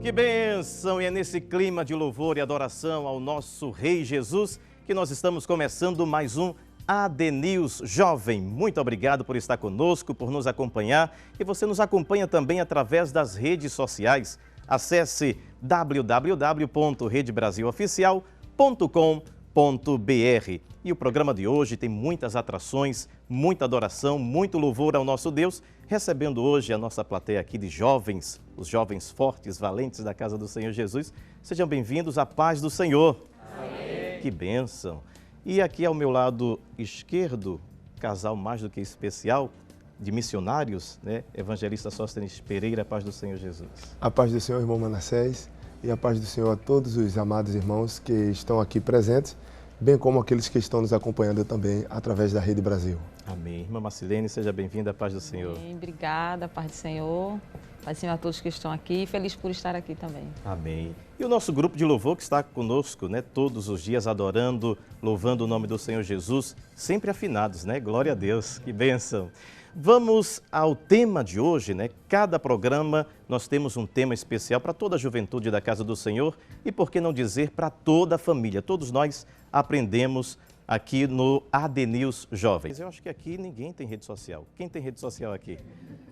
Que bênção! E é nesse clima de louvor e adoração ao nosso Rei Jesus que nós estamos começando mais um AD News Jovem. Muito obrigado por estar conosco, por nos acompanhar. E você nos acompanha também através das redes sociais. Acesse www.redebrasiloficial.com.br. E o programa de hoje tem muitas atrações, muita adoração, muito louvor ao nosso Deus, recebendo hoje a nossa plateia aqui de jovens, os jovens fortes, valentes da casa do Senhor Jesus. Sejam bem-vindos à paz do Senhor. Amém. Que bênção! E aqui ao meu lado esquerdo, casal mais do que especial, de missionários, né? Evangelista Sóstenes Pereira, a paz do Senhor Jesus. A paz do Senhor, irmão Manassés, e a paz do Senhor a todos os amados irmãos que estão aqui presentes, bem como aqueles que estão nos acompanhando também através da Rede Brasil. Amém. Irmã Marcilene, seja bem-vinda à paz do Senhor. Amém. Obrigada, paz do Senhor. Paz do Senhor a todos que estão aqui. Feliz por estar aqui também. Amém. E o nosso grupo de louvor que está conosco, né? Todos os dias adorando, louvando o nome do Senhor Jesus, sempre afinados, né? Glória a Deus. Que bênção. Vamos ao tema de hoje, né? Cada programa nós temos um tema especial para toda a juventude da casa do Senhor e, por que não dizer, para toda a família. Todos nós aprendemos aqui no AD News Jovens. Eu acho que aqui ninguém tem rede social. Quem tem rede social aqui?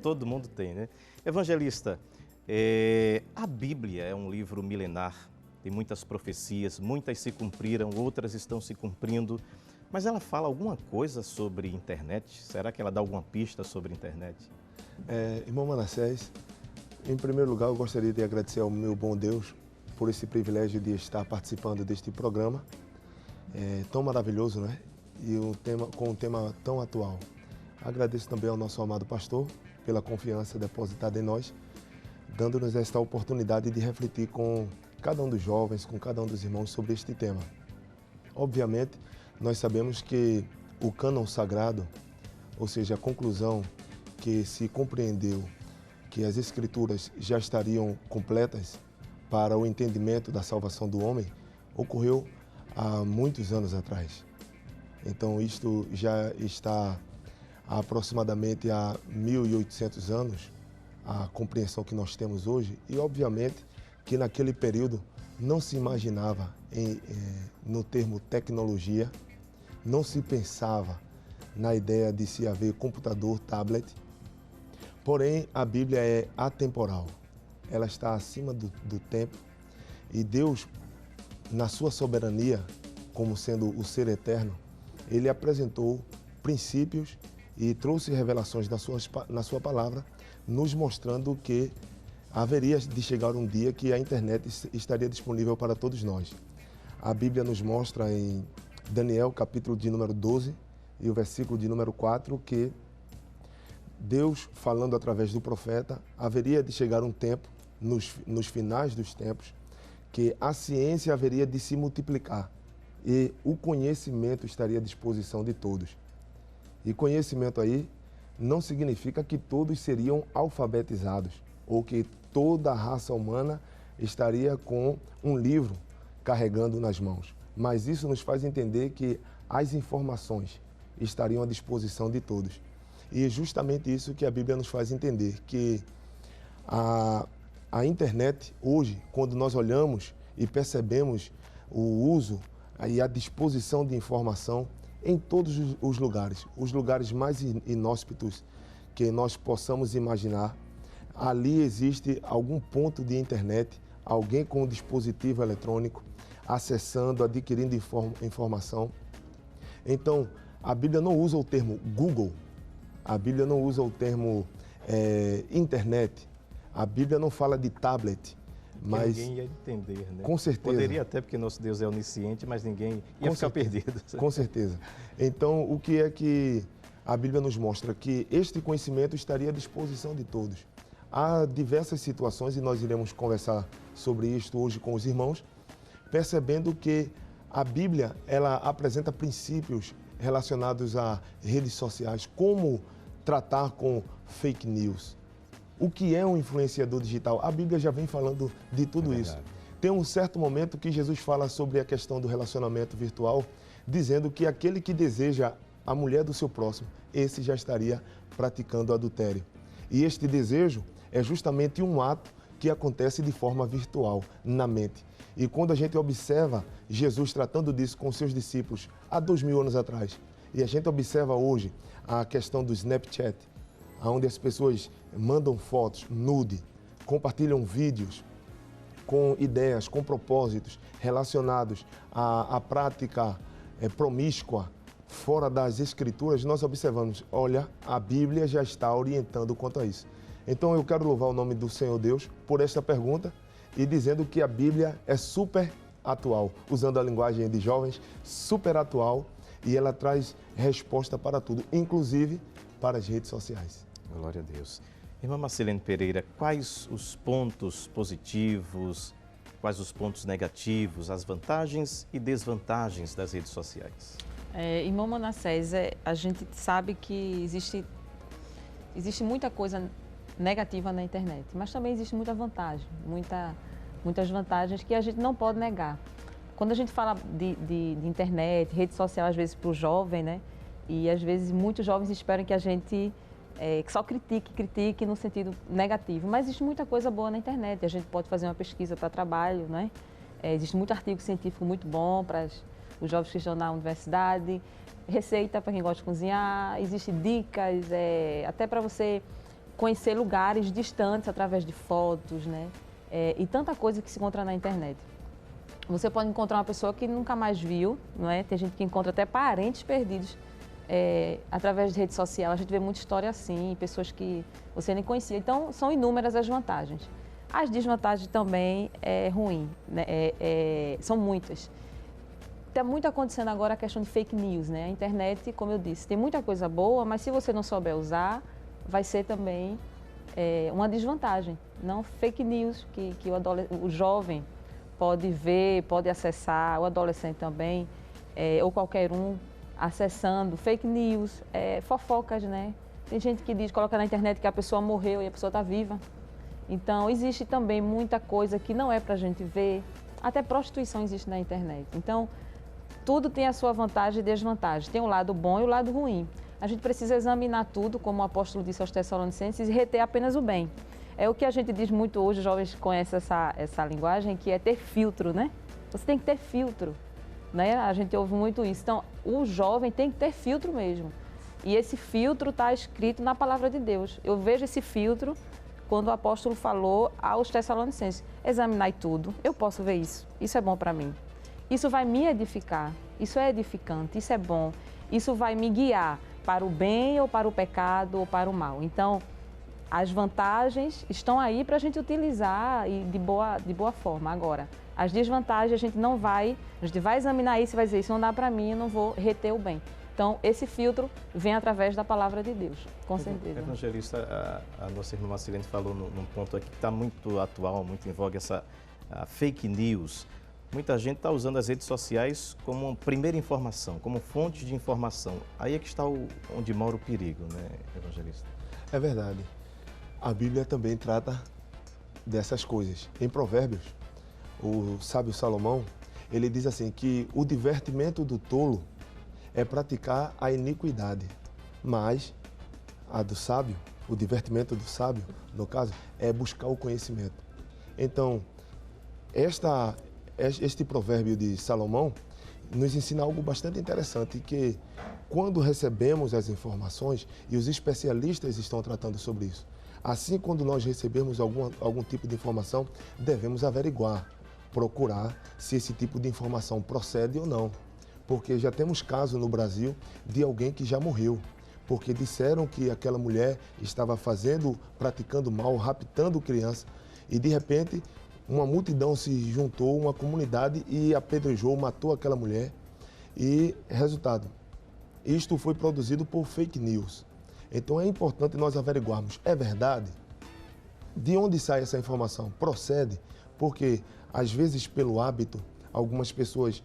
Todo mundo tem, né? Evangelista, a Bíblia é um livro milenar, tem muitas profecias, muitas se cumpriram, outras estão se cumprindo. Mas ela fala alguma coisa sobre internet? Será que ela dá alguma pista sobre internet? Irmão Manassés, em primeiro lugar eu gostaria de agradecer ao meu bom Deus por esse privilégio de estar participando deste programa tão maravilhoso, né? E com um tema tão atual. Agradeço também ao nosso amado pastor pela confiança depositada em nós, dando-nos esta oportunidade de refletir com cada um dos jovens, com cada um dos irmãos sobre este tema. Obviamente, nós sabemos que o cânon sagrado, ou seja, a conclusão que se compreendeu que as Escrituras já estariam completas para o entendimento da salvação do homem, ocorreu há muitos anos atrás. Então, isto já está há aproximadamente há 1.800 anos, a compreensão que nós temos hoje, e obviamente que naquele período não se imaginava no termo tecnologia, não se pensava na ideia de se haver computador, tablet, porém a Bíblia é atemporal, ela está acima do tempo e Deus, na sua soberania, como sendo o ser eterno, ele apresentou princípios e trouxe revelações na sua palavra, nos mostrando que haveria de chegar um dia que a internet estaria disponível para todos nós. A Bíblia nos mostra em Daniel, capítulo de número 12 e o versículo de número 4, que Deus, falando através do profeta, haveria de chegar um tempo, nos finais dos tempos, que a ciência haveria de se multiplicar e o conhecimento estaria à disposição de todos. E conhecimento aí não significa que todos seriam alfabetizados ou que toda a raça humana estaria com um livro carregando nas mãos. Mas isso nos faz entender que as informações estariam à disposição de todos. E é justamente isso que a Bíblia nos faz entender, que a internet hoje, quando nós olhamos e percebemos o uso e a disposição de informação em todos os lugares mais inóspitos que nós possamos imaginar, ali existe algum ponto de internet, alguém com um dispositivo eletrônico, acessando, adquirindo informação. Então, a Bíblia não usa o termo Google, a Bíblia não usa o termo internet, a Bíblia não fala de tablet, mas... Ninguém ia entender, né? Com certeza. Poderia até, porque nosso Deus é onisciente, mas ninguém ia ficar perdido. Com certeza. Então, o que é que a Bíblia nos mostra? Que este conhecimento estaria à disposição de todos. Há diversas situações, e nós iremos conversar sobre isto hoje com os irmãos, percebendo que a Bíblia, ela apresenta princípios relacionados a redes sociais, como tratar com fake news. O que é um influenciador digital? A Bíblia já vem falando de tudo isso. Tem um certo momento que Jesus fala sobre a questão do relacionamento virtual, dizendo que aquele que deseja a mulher do seu próximo, esse já estaria praticando adultério. E este desejo é justamente um ato que acontece de forma virtual, na mente. E quando a gente observa Jesus tratando disso com seus discípulos há 2000 anos atrás, e a gente observa hoje a questão do Snapchat, onde as pessoas mandam fotos nude, compartilham vídeos com ideias, com propósitos relacionados à prática promíscua fora das Escrituras, nós observamos, olha, a Bíblia já está orientando quanto a isso. Então eu quero louvar o nome do Senhor Deus por esta pergunta e dizendo que a Bíblia é super atual, usando a linguagem de jovens, super atual, e ela traz resposta para tudo, inclusive para as redes sociais. Glória a Deus. Irmã Marcelene Pereira, quais os pontos positivos, quais os pontos negativos, as vantagens e desvantagens das redes sociais? Irmão Manassés, a gente sabe que existe muita coisa negativa na internet, mas também existe muita vantagem, muitas vantagens que a gente não pode negar. Quando a gente fala de internet, rede social, às vezes para o jovem, né? E às vezes muitos jovens esperam que a gente que só critique no sentido negativo, mas existe muita coisa boa na internet. A gente pode fazer uma pesquisa para trabalho, né? Existe muito artigo científico muito bom para os jovens que estão na universidade, receita para quem gosta de cozinhar, existem dicas, até para você conhecer lugares distantes através de fotos, né? E tanta coisa que se encontra na internet. Você pode encontrar uma pessoa que nunca mais viu, não é? Tem gente que encontra até parentes perdidos através de rede social. A gente vê muita história assim, pessoas que você nem conhecia. Então, são inúmeras as vantagens. As desvantagens também é ruim, né? São muitas. Está muito acontecendo agora a questão de fake news, né? A internet, como eu disse, tem muita coisa boa, mas se você não souber usar, vai ser também uma desvantagem. Não fake news que o jovem pode ver, pode acessar, o adolescente também, ou qualquer um acessando fake news, fofocas, né? Tem gente que coloca na internet que a pessoa morreu e a pessoa está viva. Então, existe também muita coisa que não é para a gente ver, até prostituição existe na internet. Então, tudo tem a sua vantagem e desvantagem, tem o lado bom e o lado ruim. A gente precisa examinar tudo, como o apóstolo disse aos Tessalonicenses, e reter apenas o bem. É o que a gente diz muito hoje, os jovens conhecem essa linguagem, que é ter filtro, né? Você tem que ter filtro, né? A gente ouve muito isso. Então, o jovem tem que ter filtro mesmo. E esse filtro está escrito na palavra de Deus. Eu vejo esse filtro quando o apóstolo falou aos Tessalonicenses: examinai tudo, eu posso ver isso, isso é bom para mim. Isso vai me edificar, isso é edificante, isso é bom, isso vai me guiar para o bem ou para o pecado ou para o mal. Então, as vantagens estão aí para a gente utilizar e de boa forma. Agora, as desvantagens a gente vai examinar isso e vai dizer: isso não dá para mim, eu não vou reter o bem. Então, esse filtro vem através da palavra de Deus, com certeza. Evangelista, a nossa irmã Marcelene falou num ponto aqui que está muito atual, muito em voga, a fake news. Muita gente está usando as redes sociais como primeira informação, como fonte de informação. Aí é que está onde mora o perigo, né, evangelista? É verdade. A Bíblia também trata dessas coisas. Em Provérbios, o sábio Salomão, ele diz assim que o divertimento do tolo é praticar a iniquidade, mas a do sábio, o divertimento do sábio, no caso, é buscar o conhecimento. Então, este provérbio de Salomão nos ensina algo bastante interessante, que quando recebemos as informações, e os especialistas estão tratando sobre isso, assim quando nós recebemos algum tipo de informação, devemos averiguar, procurar se esse tipo de informação procede ou não. Porque já temos caso no Brasil de alguém que já morreu, porque disseram que aquela mulher estava praticando mal, raptando criança, e de repente uma multidão se juntou, uma comunidade, e apedrejou, matou aquela mulher. E resultado, isto foi produzido por fake news. Então é importante nós averiguarmos, é verdade? De onde sai essa informação? Procede? Porque às vezes pelo hábito, algumas pessoas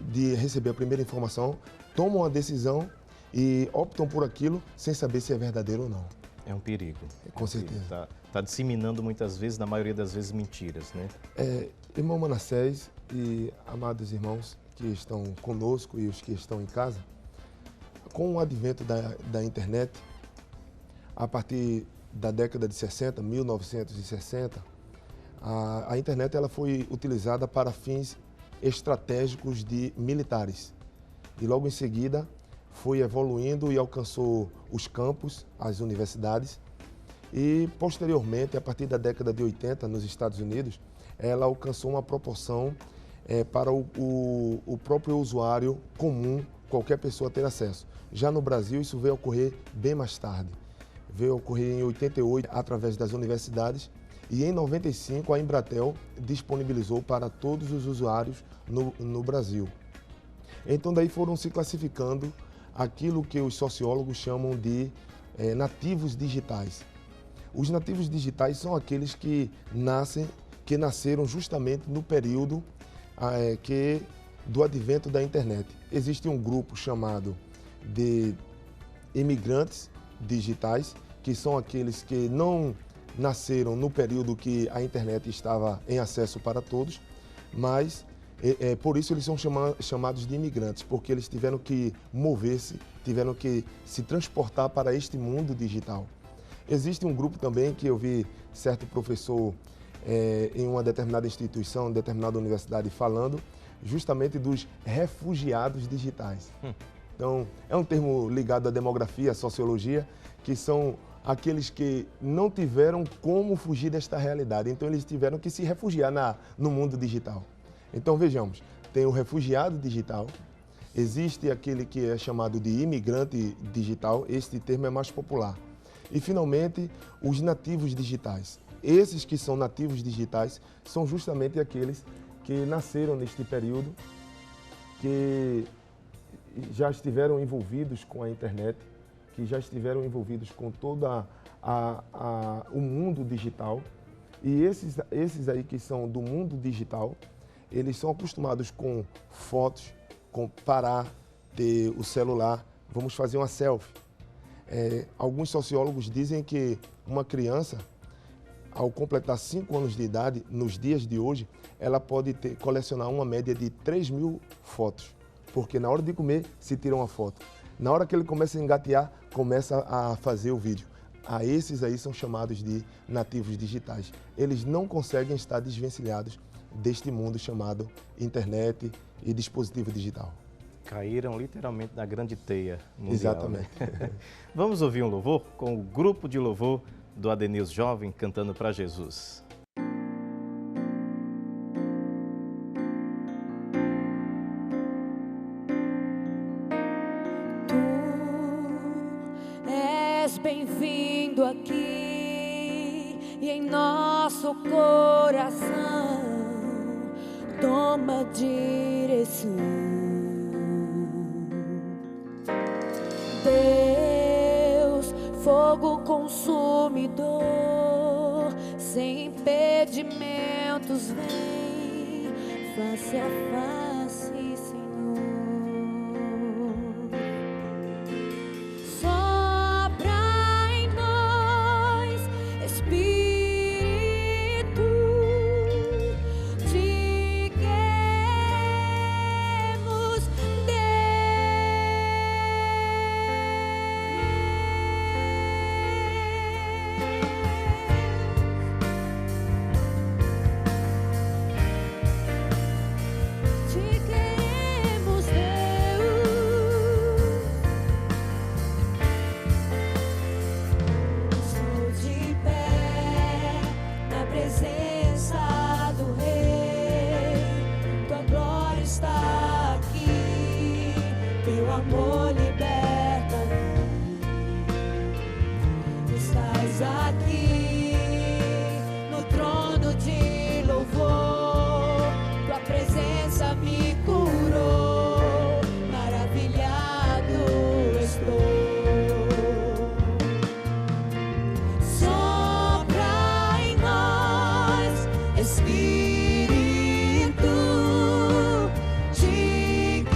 de receber a primeira informação tomam a decisão e optam por aquilo sem saber se é verdadeiro ou não. É um perigo. Com certeza. Está disseminando muitas vezes, na maioria das vezes, mentiras, né? Irmão Manassés e amados irmãos que estão conosco e os que estão em casa, com o advento da internet, a partir da década de 60, 1960, a internet ela foi utilizada para fins estratégicos de militares. E logo em seguida foi evoluindo e alcançou os campos, as universidades. E posteriormente, a partir da década de 80, nos Estados Unidos, ela alcançou uma proporção para o próprio usuário comum, qualquer pessoa ter acesso. Já no Brasil, isso veio ocorrer bem mais tarde. Veio ocorrer em 88, através das universidades, e em 95 a Embratel disponibilizou para todos os usuários no Brasil. Então daí foram se classificando aquilo que os sociólogos chamam de nativos digitais. Os nativos digitais são aqueles que nasceram justamente no período do advento da internet. Existe um grupo chamado de imigrantes digitais, que são aqueles que não nasceram no período que a internet estava em acesso para todos, mas por isso eles são chamados de imigrantes, porque eles tiveram que mover-se, tiveram que se transportar para este mundo digital. Existe um grupo também que eu vi certo professor em uma determinada instituição, determinada universidade, falando justamente dos refugiados digitais. Então, é um termo ligado à demografia, à sociologia, que são aqueles que não tiveram como fugir desta realidade. Então, eles tiveram que se refugiar no mundo digital. Então, vejamos, tem o refugiado digital, existe aquele que é chamado de imigrante digital, este termo é mais popular. E, finalmente, os nativos digitais. Esses que são nativos digitais são justamente aqueles que nasceram neste período, que já estiveram envolvidos com a internet, que já estiveram envolvidos com todo o mundo digital. E esses aí que são do mundo digital, eles são acostumados com fotos, com parar, ter o celular, vamos fazer uma selfie. Alguns sociólogos dizem que uma criança, ao completar 5 anos de idade, nos dias de hoje, ela pode colecionar uma média de 3.000 fotos. Porque na hora de comer, se tira uma foto. Na hora que ele começa a engatear, começa a fazer o vídeo. Esses aí são chamados de nativos digitais. Eles não conseguem estar desvencilhados deste mundo chamado internet e dispositivo digital. Caíram literalmente na grande teia mundial. Exatamente. Né? Vamos ouvir um louvor com o grupo de louvor do Adeneus Jovem cantando para Jesus. Tu és bem-vindo aqui e em nosso coração toma direção. Deus, fogo consumidor, sem impedimentos, vem face a face, Senhor. Sopra em nós, Espírito, te queremos, amor liberta-me. Estás aqui no trono de louvor, tua presença me curou, maravilhado estou. Sopra em nós, Espírito, te queremos.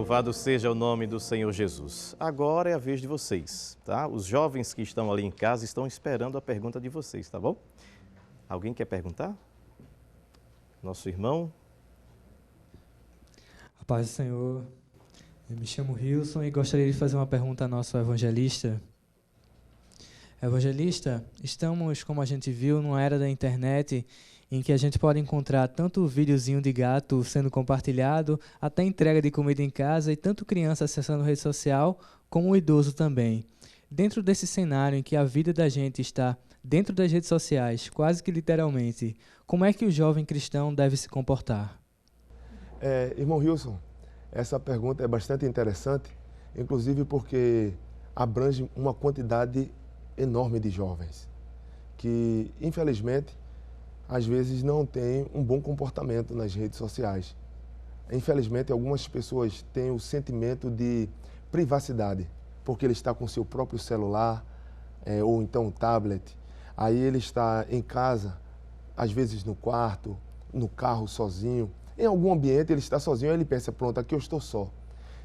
Louvado seja o nome do Senhor Jesus. Agora é a vez de vocês, tá? Os jovens que estão ali em casa estão esperando a pergunta de vocês, tá bom? Alguém quer perguntar? Nosso irmão? A paz do Senhor. Eu me chamo Wilson e gostaria de fazer uma pergunta ao nosso evangelista. Evangelista, estamos, como a gente viu, numa era da internet em que a gente pode encontrar tanto videozinho de gato sendo compartilhado, até entrega de comida em casa e tanto criança acessando rede social, como o idoso também. Dentro desse cenário em que a vida da gente está dentro das redes sociais, quase que literalmente, como é que o jovem cristão deve se comportar? Irmão Wilson, essa pergunta é bastante interessante, inclusive porque abrange uma quantidade enorme de jovens que, infelizmente, às vezes não têm um bom comportamento nas redes sociais. Infelizmente, algumas pessoas têm o sentimento de privacidade, porque ele está com seu próprio celular ou então um tablet. Aí ele está em casa, às vezes no quarto, no carro sozinho. Em algum ambiente ele está sozinho, aí ele pensa, pronto, aqui eu estou só.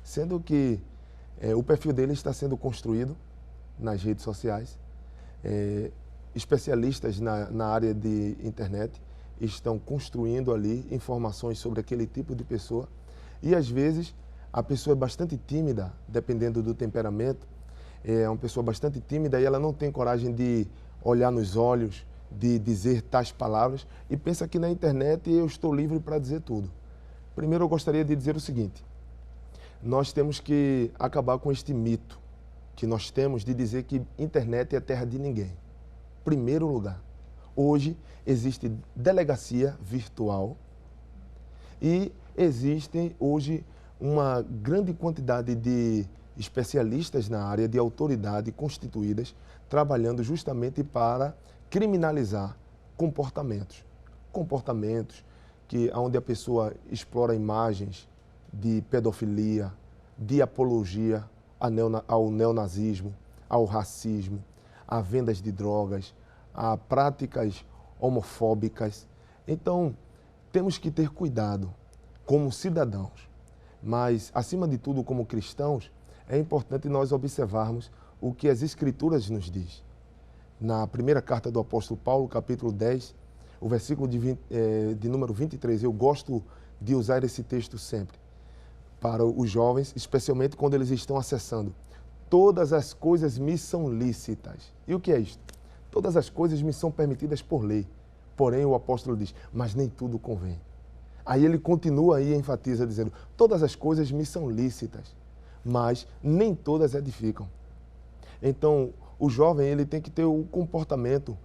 Sendo que o perfil dele está sendo construído nas redes sociais. Especialistas na área de internet estão construindo ali informações sobre aquele tipo de pessoa. E às vezes a pessoa é bastante tímida, dependendo do temperamento. É uma pessoa bastante tímida e ela não tem coragem de olhar nos olhos, de dizer tais palavras e pensa que na internet eu estou livre para dizer tudo. Primeiro eu gostaria de dizer o seguinte: nós temos que acabar com este mito que nós temos de dizer que internet é terra de ninguém. Primeiro lugar, hoje existe delegacia virtual e existem hoje uma grande quantidade de especialistas na área, de autoridade constituídas, trabalhando justamente para criminalizar comportamentos onde a pessoa explora imagens de pedofilia, de apologia ao neonazismo, ao racismo, a vendas de drogas, a práticas homofóbicas. Então, temos que ter cuidado como cidadãos, mas, acima de tudo, como cristãos, é importante nós observarmos o que as Escrituras nos diz. Na primeira carta do apóstolo Paulo, capítulo 10, o versículo de número 23, eu gosto de usar esse texto sempre, para os jovens, especialmente quando eles estão acessando. Todas as coisas me são lícitas. E o que é isto? Todas as coisas me são permitidas por lei. Porém, o apóstolo diz, mas nem tudo convém. Aí ele continua e enfatiza dizendo, todas as coisas me são lícitas, mas nem todas edificam. Então, o jovem ele tem que ter o comportamento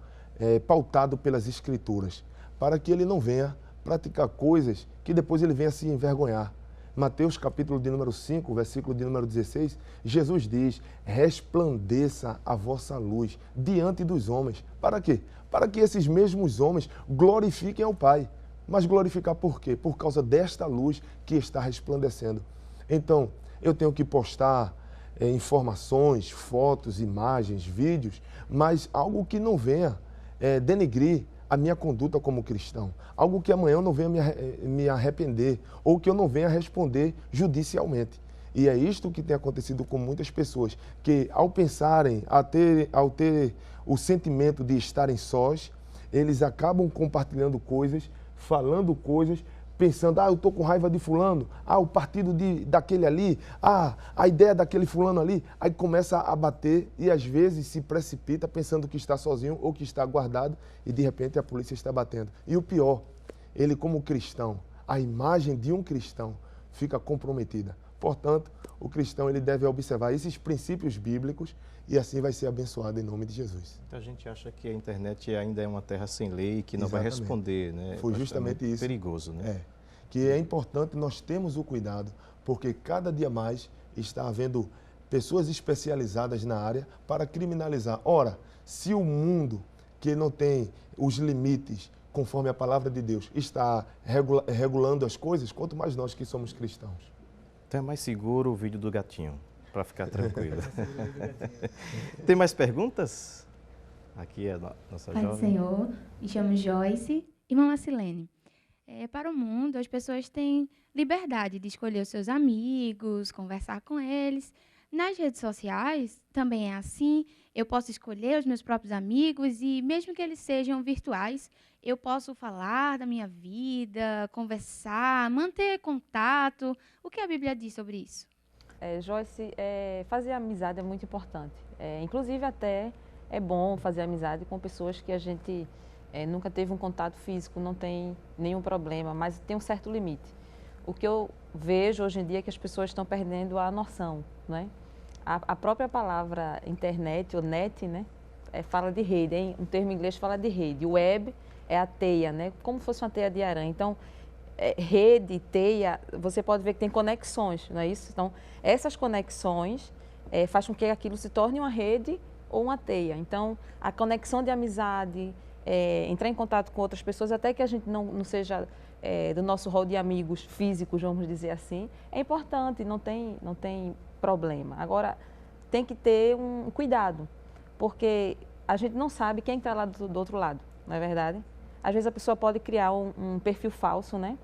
pautado pelas Escrituras, para que ele não venha praticar coisas que depois ele venha se envergonhar. Mateus capítulo de número 5, versículo de número 16, Jesus diz, resplandeça a vossa luz diante dos homens. Para quê? Para que esses mesmos homens glorifiquem ao Pai. Mas glorificar por quê? Por causa desta luz que está resplandecendo. Então, eu tenho que postar informações, fotos, imagens, vídeos, mas algo que não venha denegrir a minha conduta como cristão. Algo que amanhã eu não venha me arrepender ou que eu não venha responder judicialmente. E é isto que tem acontecido com muitas pessoas, que ao pensarem, ao ter o sentimento de estarem sós, eles acabam compartilhando coisas, falando coisas, pensando, eu estou com raiva de fulano, o partido daquele ali, a ideia daquele fulano ali, aí começa a bater e às vezes se precipita pensando que está sozinho ou que está guardado e de repente a polícia está batendo. E o pior, ele como cristão, a imagem de um cristão fica comprometida. Portanto, o cristão ele deve observar esses princípios bíblicos e assim vai ser abençoado em nome de Jesus. Muita gente acha que a internet ainda é uma terra sem lei, que não Exatamente. vai responder, né? Foi justamente isso. Perigoso, né? Que é importante nós termos o cuidado, porque cada dia mais está havendo pessoas especializadas na área para criminalizar. Ora, se o mundo que não tem os limites conforme a palavra de Deus está regulando as coisas, quanto mais nós que somos cristãos. Então é mais seguro o vídeo do gatinho, para ficar tranquilo. Tem mais perguntas? Aqui é a nossa Pai do jovem. Senhor, me chamo Joyce e Mama Silene. para o mundo, as pessoas têm liberdade de escolher os seus amigos, conversar com eles. Nas redes sociais também é assim. Eu posso escolher os meus próprios amigos e, mesmo que eles sejam virtuais, eu posso falar da minha vida, conversar, manter contato. O que a Bíblia diz sobre isso? Joyce, fazer amizade é muito importante. Inclusive, até é bom fazer amizade com pessoas que a gente nunca teve um contato físico, não tem nenhum problema, mas tem um certo limite. O que eu vejo hoje em dia é que as pessoas estão perdendo a noção, né? A própria palavra internet ou net, né, fala de rede, hein? Um termo em inglês fala de rede. O web é a teia, né? Como se fosse uma teia de aranha. Então, rede, teia, você pode ver que tem conexões, não é isso? Então, essas conexões faz com que aquilo se torne uma rede ou uma teia. Então, a conexão de amizade, entrar em contato com outras pessoas, até que a gente não seja do nosso rol de amigos físicos, vamos dizer assim, é importante, não tem problema. Agora, tem que ter um cuidado, porque a gente não sabe quem está lá do outro lado, não é verdade? Às vezes a pessoa pode criar um perfil falso, né?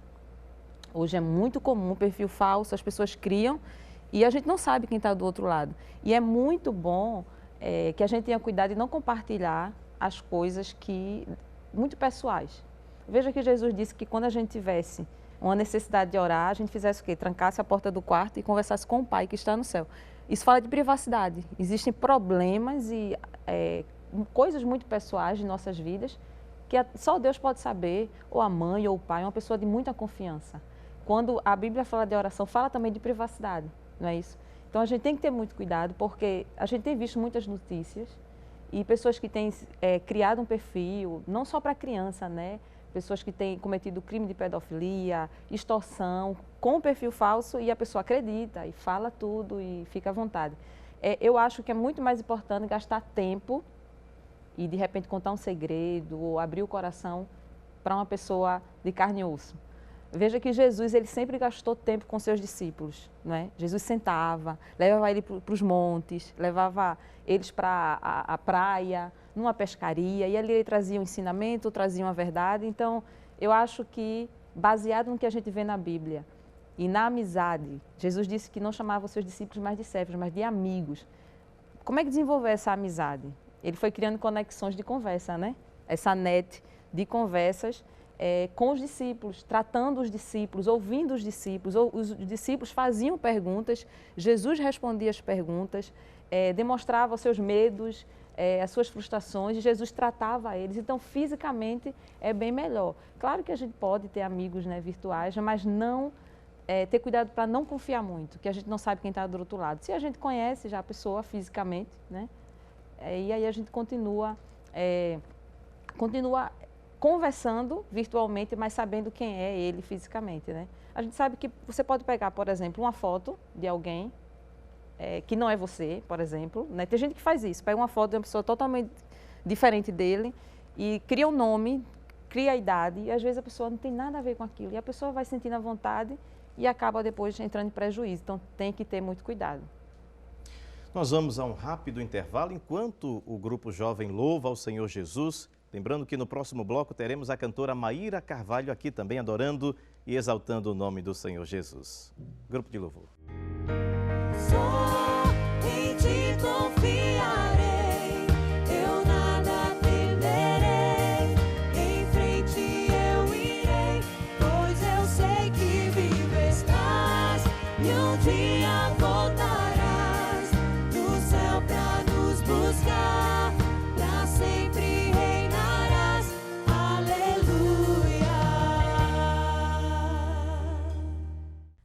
Hoje é muito comum perfil falso, as pessoas criam e a gente não sabe quem está do outro lado. E é muito bom que a gente tenha cuidado de não compartilhar as coisas muito pessoais. Veja que Jesus disse que quando a gente tivesse uma necessidade de orar, a gente fizesse o quê? Trancasse a porta do quarto e conversasse com o Pai que está no céu. Isso fala de privacidade. Existem problemas e coisas muito pessoais de nossas vidas que só Deus pode saber, ou a mãe ou o pai, uma pessoa de muita confiança. Quando a Bíblia fala de oração, fala também de privacidade, não é isso? Então a gente tem que ter muito cuidado, porque a gente tem visto muitas notícias e pessoas que têm criado um perfil, não só para criança, né? Pessoas que têm cometido crime de pedofilia, extorsão, com um perfil falso e a pessoa acredita e fala tudo e fica à vontade. Eu acho que é muito mais importante gastar tempo e de repente contar um segredo ou abrir o coração para uma pessoa de carne e osso. Veja que Jesus, ele sempre gastou tempo com seus discípulos, não é? Jesus sentava, levava ele para os montes, levava eles para a praia, numa pescaria, e ali ele trazia um ensinamento, trazia uma verdade. Então, eu acho que, baseado no que a gente vê na Bíblia e na amizade, Jesus disse que não chamava os seus discípulos mais de servos, mas de amigos. Como é que desenvolver essa amizade? Ele foi criando conexões de conversa, né? Essa net de conversas com os discípulos, tratando os discípulos, ouvindo os discípulos. Os discípulos faziam perguntas, Jesus respondia as perguntas, demonstrava os seus medos, as suas frustrações, e Jesus tratava eles. Então, fisicamente, é bem melhor. Claro que a gente pode ter amigos, né, virtuais, mas não ter cuidado para não confiar muito, que a gente não sabe quem está do outro lado. Se a gente conhece já a pessoa fisicamente, né, e aí a gente continua conversando virtualmente, mas sabendo quem é ele fisicamente, né? A gente sabe que você pode pegar, por exemplo, uma foto de alguém que não é você, por exemplo, né? Tem gente que faz isso, pega uma foto de uma pessoa totalmente diferente dele e cria um nome, cria a idade, e às vezes a pessoa não tem nada a ver com aquilo, e a pessoa vai sentindo a vontade e acaba depois entrando em prejuízo. Então tem que ter muito cuidado. Nós vamos a um rápido intervalo enquanto o grupo jovem louva ao Senhor Jesus. Lembrando que no próximo bloco teremos a cantora Maíra Carvalho aqui também adorando e exaltando o nome do Senhor Jesus. Grupo de louvor. Só em ti confiarei, eu nada temerei, em frente eu irei, pois eu sei que vivo estás e um dia voltarás do céu pra nos buscar, pra sempre reinarás, aleluia.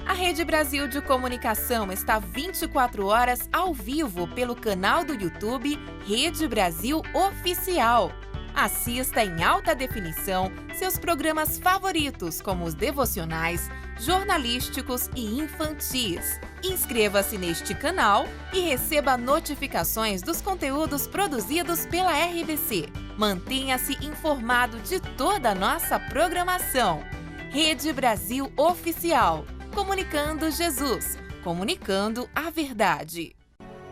A Rede Brasil de Comunicação está 24 horas ao vivo pelo canal do YouTube Rede Brasil Oficial. Assista em alta definição seus programas favoritos, como os devocionais, jornalísticos e infantis. Inscreva-se neste canal e receba notificações dos conteúdos produzidos pela RBC. Mantenha-se informado de toda a nossa programação. Rede Brasil Oficial. Comunicando Jesus. Comunicando a verdade.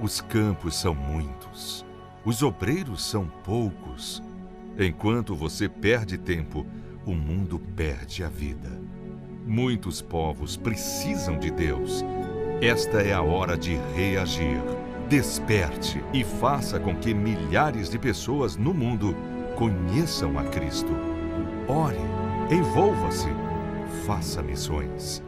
Os campos são muitos. Os obreiros são poucos. Enquanto você perde tempo, o mundo perde a vida. Muitos povos precisam de Deus. Esta é a hora de reagir. Desperte e faça com que milhares de pessoas no mundo conheçam a Cristo. Ore, envolva-se, faça missões.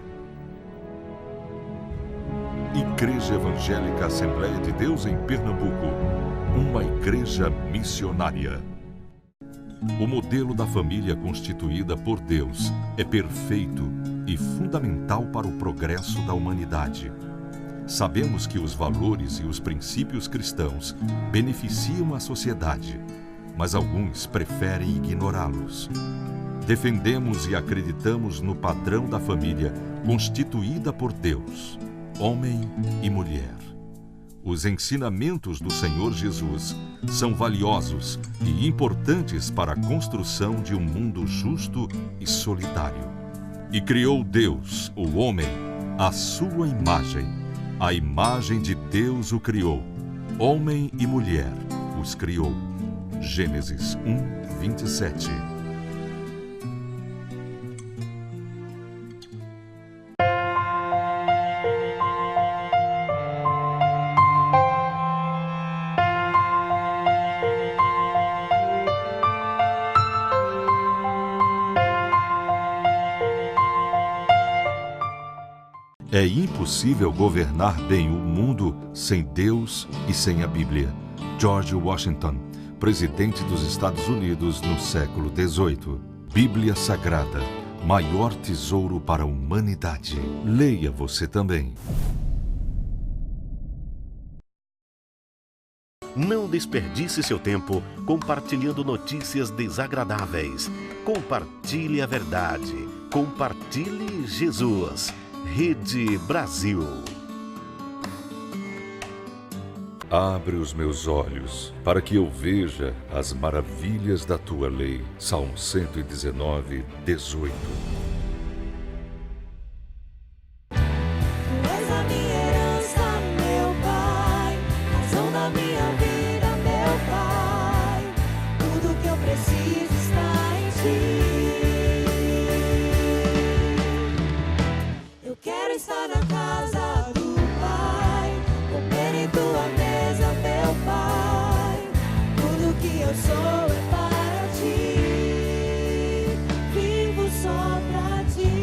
Igreja Evangélica Assembleia de Deus em Pernambuco, uma igreja missionária. O modelo da família constituída por Deus é perfeito e fundamental para o progresso da humanidade. Sabemos que os valores e os princípios cristãos beneficiam a sociedade, mas alguns preferem ignorá-los. Defendemos e acreditamos no padrão da família constituída por Deus, homem e mulher. Os ensinamentos do Senhor Jesus são valiosos e importantes para a construção de um mundo justo e solidário. E criou Deus, o homem, à sua imagem. A imagem de Deus o criou. Homem e mulher os criou. Gênesis 1, 27. É impossível governar bem o mundo sem Deus e sem a Bíblia. George Washington, presidente dos Estados Unidos no século XVIII. Bíblia Sagrada, maior tesouro para a humanidade. Leia você também. Não desperdice seu tempo compartilhando notícias desagradáveis. Compartilhe a verdade. Compartilhe Jesus. Rede Brasil. Abre os meus olhos para que eu veja as maravilhas da tua lei. Salmo 119, 18. És a minha herança, meu Pai, razão da minha vida, meu Pai. Tudo que eu preciso está em Ti. Eu quero estar na casa do Pai, comer em Tua mesa, meu Pai. Tudo que eu sou é para Ti, vivo só pra Ti.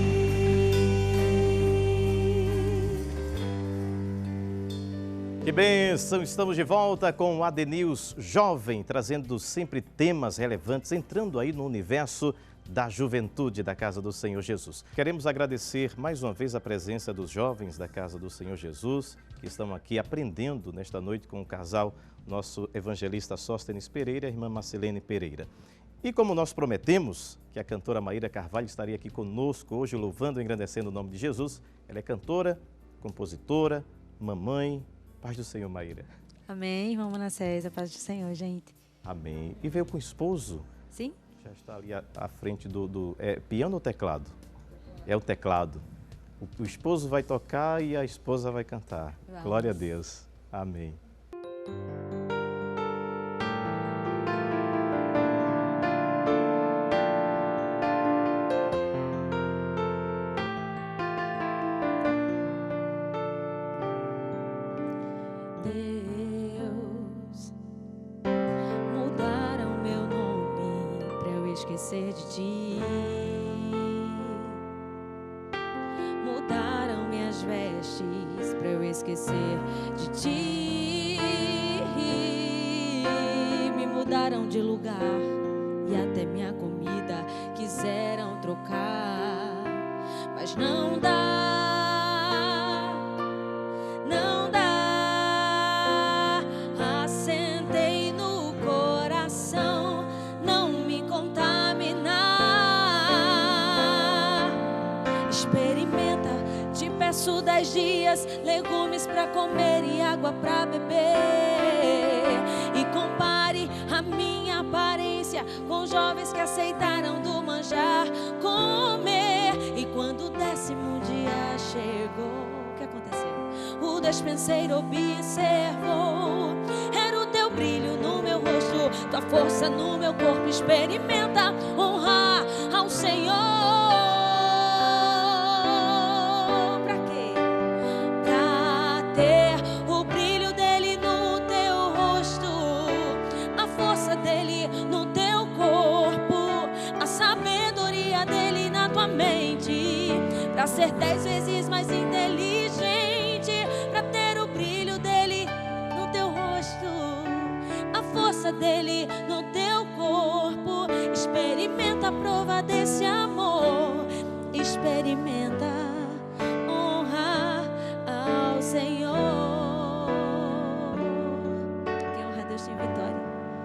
Que bênção! Estamos de volta com o AD News Jovem, trazendo sempre temas relevantes, entrando aí no universo da juventude da Casa do Senhor Jesus. Queremos agradecer mais uma vez a presença dos jovens da Casa do Senhor Jesus, que estão aqui aprendendo nesta noite com o casal, nosso evangelista Sóstenes Pereira e a irmã Marcelene Pereira. E como nós prometemos que a cantora Maíra Carvalho estaria aqui conosco hoje, louvando e engrandecendo o nome de Jesus, ela é cantora, compositora, mamãe. Paz do Senhor, Maíra. Amém, irmão Manassés, a paz do Senhor, gente. Amém. E veio com o esposo? Sim. Já está ali à frente é piano ou teclado? É o teclado. O esposo vai tocar e a esposa vai cantar. Vamos. Glória a Deus. Amém. Deus, mudaram meu nome pra eu esquecer de Ti. Mudaram minhas vestes pra eu esquecer de Ti. Me mudaram de lugar e até minha comida quiseram trocar, mas não dá. Peço 10 dias, legumes pra comer e água pra beber. E compare a minha aparência com jovens que aceitaram do manjar comer. E quando o 10º dia chegou, o que aconteceu? O despenseiro observou. Era o teu brilho no meu rosto, tua força no meu corpo. Experimenta honrar ao ao Senhor. Pra quê? Pra ter o brilho dele no teu rosto, a força dele no teu corpo, a sabedoria dele na tua mente, pra ser 10 vezes mais inteligente, pra ter o brilho dele no teu rosto, a força dele no teu corpo. Experimenta a prova desse amor, experimenta honrar ao Senhor. Quem honra a Deus tem vitória,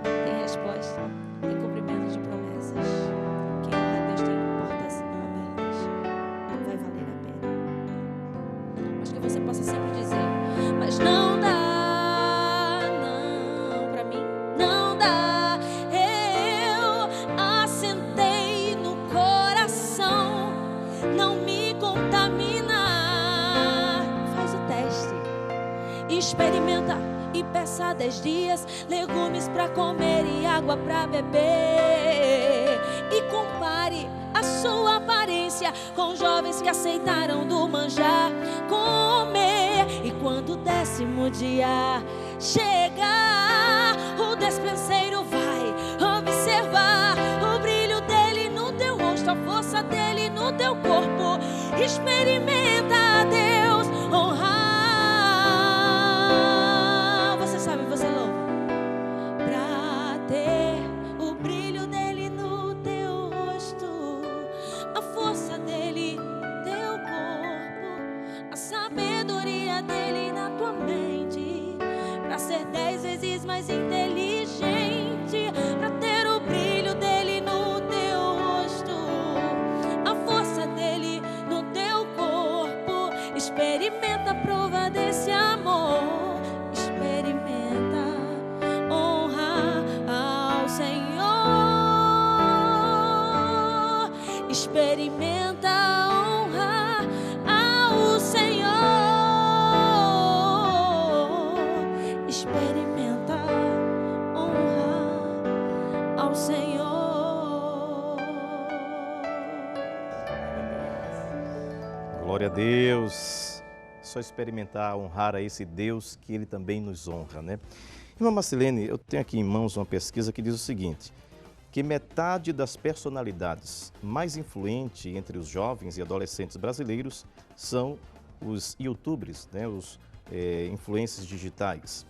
tem resposta, tem cumprimento de promessas. Quem honra a Deus tem portas abertas, vai valer a pena. Mas que você possa sempre dizer: mas não dá. Experimenta e peça 10 dias, legumes pra comer e água pra beber. E compare a sua aparência com jovens que aceitaram do manjar comer. E quando o 10º dia chegar, o despenseiro vai observar o brilho dele no teu rosto, a força dele no teu corpo. Experimenta a Deus honrar. Ser 10 vezes mais inteligente, pra ter o brilho dele no teu rosto, a força dele no teu corpo. Experimenta a prova desse amor, experimenta honrar ao Senhor, experimenta honrar ao Senhor. Experimenta honrar ao Senhor. Glória a Deus. Só experimentar honrar a esse Deus que Ele também nos honra, né? Irmã Marcelene, eu tenho aqui em mãos uma pesquisa que diz o seguinte, que metade das personalidades mais influentes entre os jovens e adolescentes brasileiros são os youtubers, né? Os influencers digitais.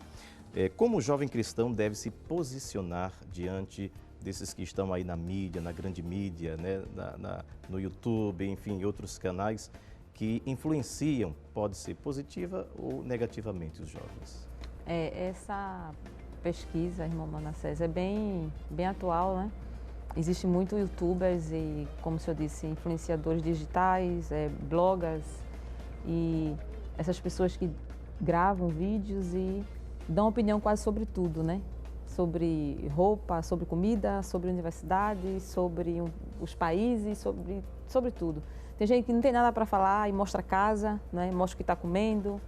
Como o jovem cristão deve se posicionar diante desses que estão aí na mídia, na grande mídia, né? No YouTube, enfim, outros canais que influenciam, pode ser positiva ou negativamente os jovens? Essa pesquisa, irmão Manassés, é bem atual, né? Existem muitos youtubers e, como o senhor disse, influenciadores digitais, bloggers e essas pessoas que gravam vídeos e dão opinião quase sobre tudo, né? Sobre roupa, sobre comida, sobre universidade, sobre os países, sobre tudo. Tem gente que não tem nada para falar e mostra a casa, né? Mostra o que está comendo,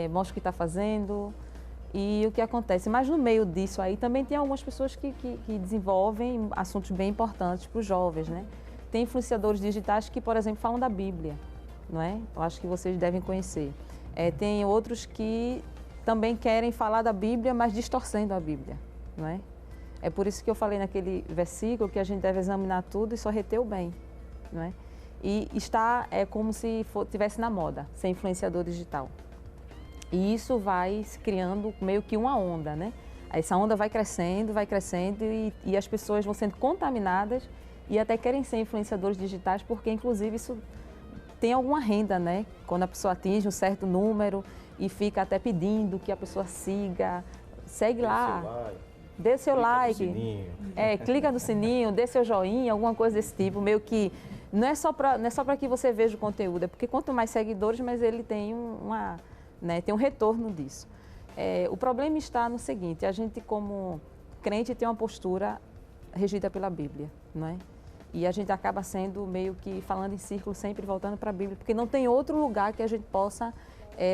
mostra o que está fazendo e o que acontece. Mas no meio disso aí também tem algumas pessoas que desenvolvem assuntos bem importantes para os jovens, né? Tem influenciadores digitais que, por exemplo, falam da Bíblia, não é? Eu acho que vocês devem conhecer. Tem outros que também querem falar da Bíblia, mas distorcendo a Bíblia, não é? É por isso que eu falei naquele versículo que a gente deve examinar tudo e só reter o bem, não é? E é como se tivesse na moda, ser influenciador digital. E isso vai se criando meio que uma onda, né? Essa onda vai crescendo e as pessoas vão sendo contaminadas e até querem ser influenciadores digitais porque, inclusive, isso tem alguma renda, né? Quando a pessoa atinge um certo número e fica até pedindo que a pessoa segue lá, dê seu like, clica no sininho, dê seu joinha, alguma coisa desse tipo, meio que não é só para que você veja o conteúdo, é porque quanto mais seguidores, mais ele tem tem um retorno disso. O problema está no seguinte, a gente como crente tem uma postura regida pela Bíblia, não é? E a gente acaba sendo meio que falando em círculo, sempre voltando para a Bíblia, porque não tem outro lugar que a gente possa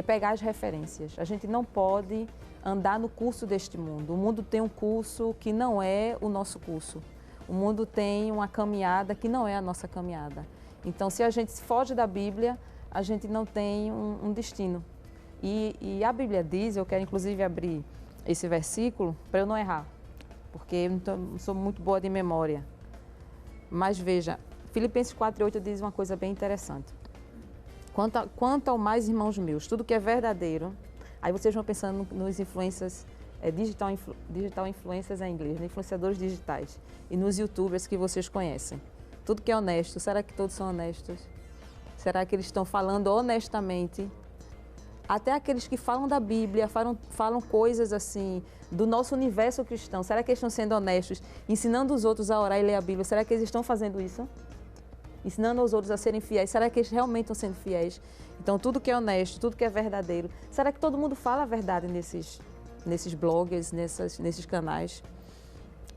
pegar as referências. A gente não pode andar no curso deste mundo. O mundo tem um curso que não é o nosso curso. O mundo tem uma caminhada que não é a nossa caminhada. Então, se a gente foge da Bíblia, a gente não tem um destino. E a Bíblia diz, eu quero inclusive abrir esse versículo para eu não errar, porque eu não sou muito boa de memória. Mas veja, Filipenses 4:8 diz uma coisa bem interessante. Quanto ao mais, irmãos meus, tudo que é verdadeiro, aí vocês vão pensando nos influencers, digital influencers em inglês, né? Influenciadores digitais, e nos youtubers que vocês conhecem. Tudo que é honesto, será que todos são honestos? Será que eles estão falando honestamente? Até aqueles que falam da Bíblia, falam coisas assim, do nosso universo cristão, será que eles estão sendo honestos, ensinando os outros a orar e ler a Bíblia? Será que eles estão fazendo isso? Ensinando os outros a serem fiéis, será que eles realmente estão sendo fiéis? Então, tudo que é honesto, tudo que é verdadeiro, será que todo mundo fala a verdade nesses bloggers, nesses canais?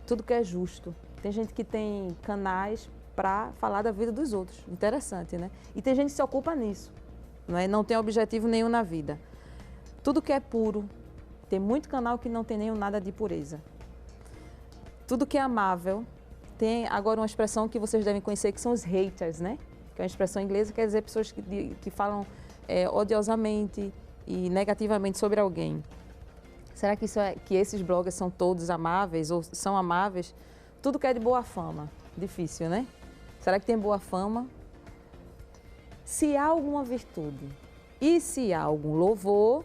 Tudo que é justo. Tem gente que tem canais para falar da vida dos outros, interessante, né? E tem gente que se ocupa nisso. Não tem objetivo nenhum na vida. Tudo que é puro, tem muito canal que não tem nenhum nada de pureza. Tudo que é amável, tem agora uma expressão que vocês devem conhecer, que são os haters, né? Que é uma expressão inglesa, quer dizer pessoas que falam odiosamente e negativamente sobre alguém. Será que que esses bloggers são todos amáveis ou são amáveis? Tudo que é de boa fama, difícil, né? Será que tem boa fama? Se há alguma virtude e se há algum louvor,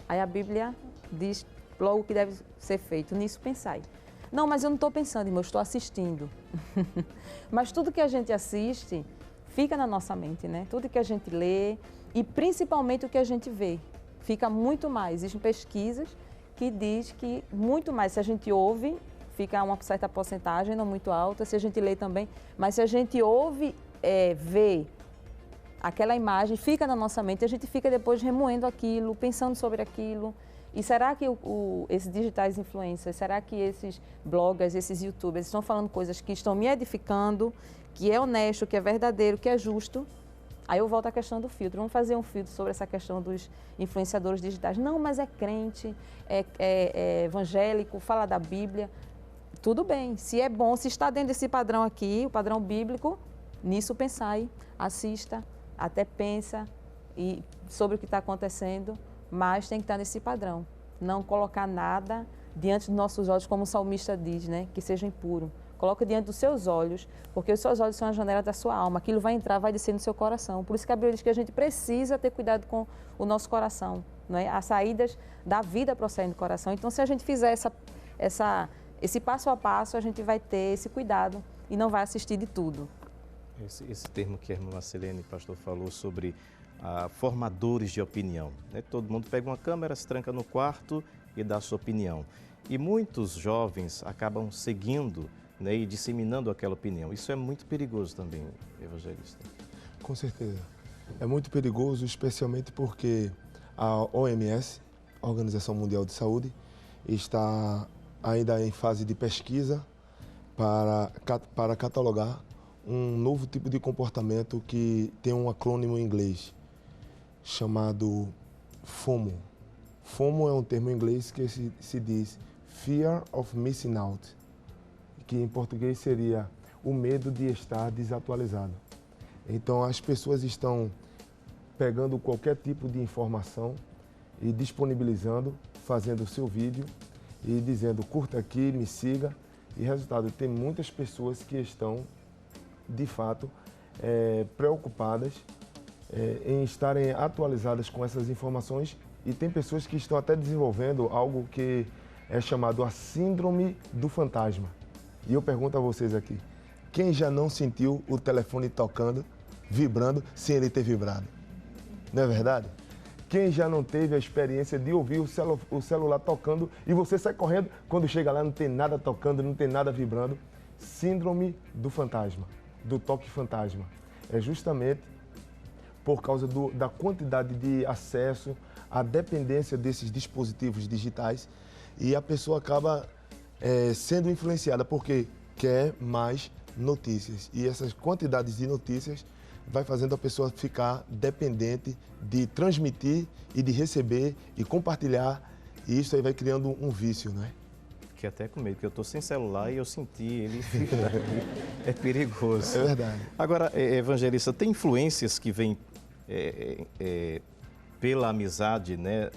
aí a Bíblia diz logo o que deve ser feito. Nisso pensai. Não, mas eu não estou pensando, irmão, eu estou assistindo. Mas tudo que a gente assiste fica na nossa mente, né? Tudo que a gente lê e principalmente o que a gente vê. Fica muito mais. Existem pesquisas que diz que muito mais, se a gente ouve, fica uma certa porcentagem, não muito alta, se a gente lê também, mas se a gente ouve, vê, aquela imagem fica na nossa mente, a gente fica depois remoendo aquilo, pensando sobre aquilo. E será que esses digitais influencers, será que esses bloggers, esses youtubers estão falando coisas que estão me edificando, que é honesto, que é verdadeiro, que é justo? Aí eu volto à questão do filtro. Vamos fazer um filtro sobre essa questão dos influenciadores digitais. Não, mas é crente, é evangélico, fala da Bíblia. Tudo bem, se é bom, se está dentro desse padrão aqui, o padrão bíblico, nisso pensai, assista, até pensa sobre o que está acontecendo, mas tem que estar nesse padrão. Não colocar nada diante dos nossos olhos, como o salmista diz, né? Que seja impuro. Coloca diante dos seus olhos, porque os seus olhos são a janela da sua alma. Aquilo vai entrar, vai descer no seu coração. Por isso que a Bíblia diz que a gente precisa ter cuidado com o nosso coração, não é? As saídas da vida procedem do coração. Então, se a gente fizer esse passo a passo, a gente vai ter esse cuidado e não vai assistir de tudo. Esse termo que a irmã Marcelene, pastor, falou sobre formadores de opinião, né? Todo mundo pega uma câmera, se tranca no quarto e dá a sua opinião. E muitos jovens acabam seguindo, né, e disseminando aquela opinião. Isso é muito perigoso também, evangelista. Com certeza. É muito perigoso, especialmente porque a OMS, a Organização Mundial de Saúde, está ainda em fase de pesquisa para catalogar um novo tipo de comportamento que tem um acrônimo em inglês chamado FOMO. FOMO é um termo em inglês que se diz Fear of Missing Out, que em português seria o medo de estar desatualizado. Então as pessoas estão pegando qualquer tipo de informação e disponibilizando, fazendo o seu vídeo e dizendo curta aqui, me siga. E resultado, tem muitas pessoas que estão de fato preocupadas em estarem atualizadas com essas informações, e tem pessoas que estão até desenvolvendo algo que é chamado a síndrome do fantasma. E eu pergunto a vocês aqui, quem já não sentiu o telefone tocando, vibrando, sem ele ter vibrado? Não é verdade? Quem já não teve a experiência de ouvir o celular tocando e você sai correndo, quando chega lá não tem nada tocando, não tem nada vibrando? Síndrome do fantasma, do toque fantasma. É justamente por causa da quantidade de acesso, a dependência desses dispositivos digitais, e a pessoa acaba sendo influenciada porque quer mais notícias. E essas quantidades de notícias vai fazendo a pessoa ficar dependente de transmitir e de receber e compartilhar, e isso aí vai criando um vício, não é? Fiquei até com medo, porque eu estou sem celular e eu senti ele. É perigoso. É verdade. Agora, evangelista, tem influências que vêm pela amizade, né,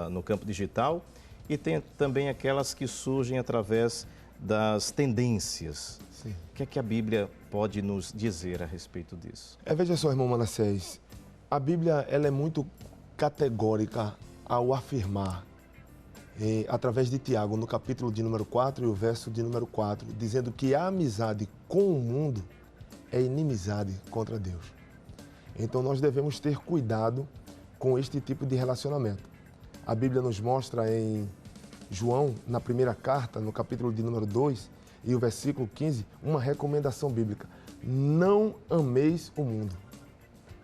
no campo digital, e tem também aquelas que surgem através das tendências. Sim. O que é que a Bíblia pode nos dizer a respeito disso? Veja só, irmão Manassés, a Bíblia ela é muito categórica ao afirmar, através de Tiago, no capítulo de número 4 e o verso de número 4, dizendo que a amizade com o mundo é inimizade contra Deus. Então nós devemos ter cuidado com este tipo de relacionamento. A Bíblia nos mostra em João, na primeira carta, no capítulo de número 2 e o versículo 15, uma recomendação bíblica. Não ameis o mundo.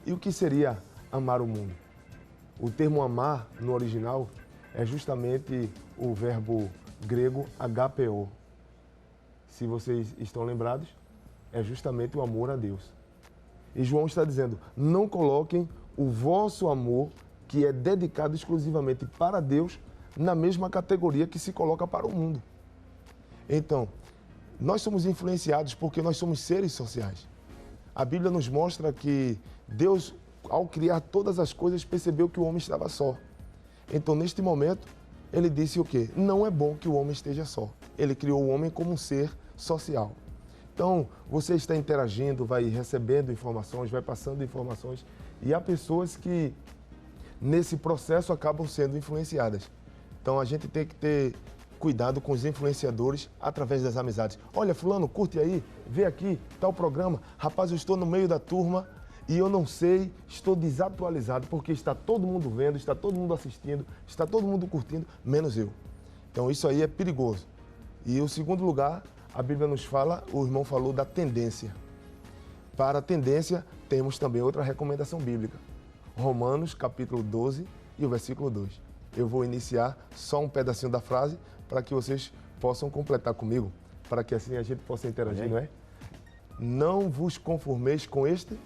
E o que seria amar o mundo? O termo amar, no original, é justamente o verbo grego HPO. Se vocês estão lembrados, é justamente o amor a Deus. E João está dizendo, não coloquem o vosso amor, que é dedicado exclusivamente para Deus, na mesma categoria que se coloca para o mundo. Então, nós somos influenciados porque nós somos seres sociais. A Bíblia nos mostra que Deus, ao criar todas as coisas, percebeu que o homem estava só. Então, neste momento, ele disse o quê? Não é bom que o homem esteja só. Ele criou o homem como um ser social. Então, você está interagindo, vai recebendo informações, vai passando informações, e há pessoas que, nesse processo, acabam sendo influenciadas. Então, a gente tem que ter cuidado com os influenciadores através das amizades. Olha, fulano, curte aí, vê aqui, tal programa. Rapaz, eu estou no meio da turma e eu não sei, estou desatualizado, porque está todo mundo vendo, está todo mundo assistindo, está todo mundo curtindo, menos eu. Então, isso aí é perigoso. E o segundo lugar, a Bíblia nos fala, o irmão falou da tendência. Para a tendência, temos também outra recomendação bíblica. Romanos, capítulo 12 e o versículo 2. Eu vou iniciar só um pedacinho da frase para que vocês possam completar comigo, para que assim a gente possa interagir, não é? Não vos conformeis com este...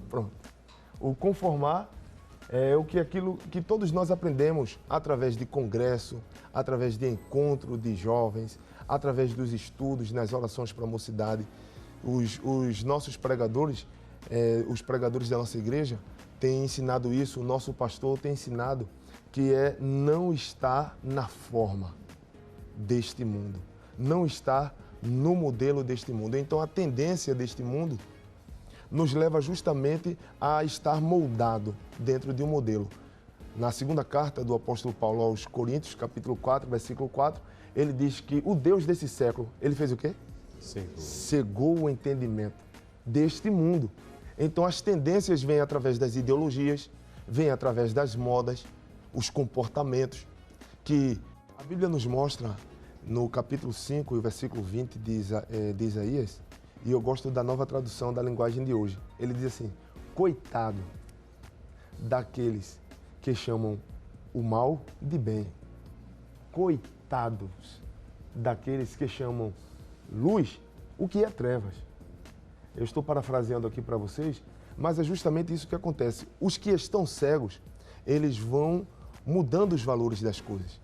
Pronto. O conformar é aquilo que todos nós aprendemos através de congresso, através de encontro de jovens, através dos estudos, nas orações para a mocidade. Os nossos pregadores, os pregadores da nossa igreja, têm ensinado isso, o nosso pastor tem ensinado, que é não estar na forma deste mundo, não estar no modelo deste mundo. Então, a tendência deste mundo nos leva justamente a estar moldado dentro de um modelo. Na segunda carta do apóstolo Paulo aos Coríntios, capítulo 4, versículo 4, ele diz que o Deus desse século, ele fez o quê? Cegou o entendimento deste mundo. Então, as tendências vêm através das ideologias, vêm através das modas, os comportamentos, que a Bíblia nos mostra no capítulo 5 e o versículo 20 de Isaías, e eu gosto da Nova Tradução da linguagem de hoje. Ele diz assim, coitado daqueles que chamam o mal de bem. Coitados daqueles que chamam luz o que é trevas. Eu estou parafraseando aqui para vocês, mas é justamente isso que acontece. Os que estão cegos, eles vão mudando os valores das coisas.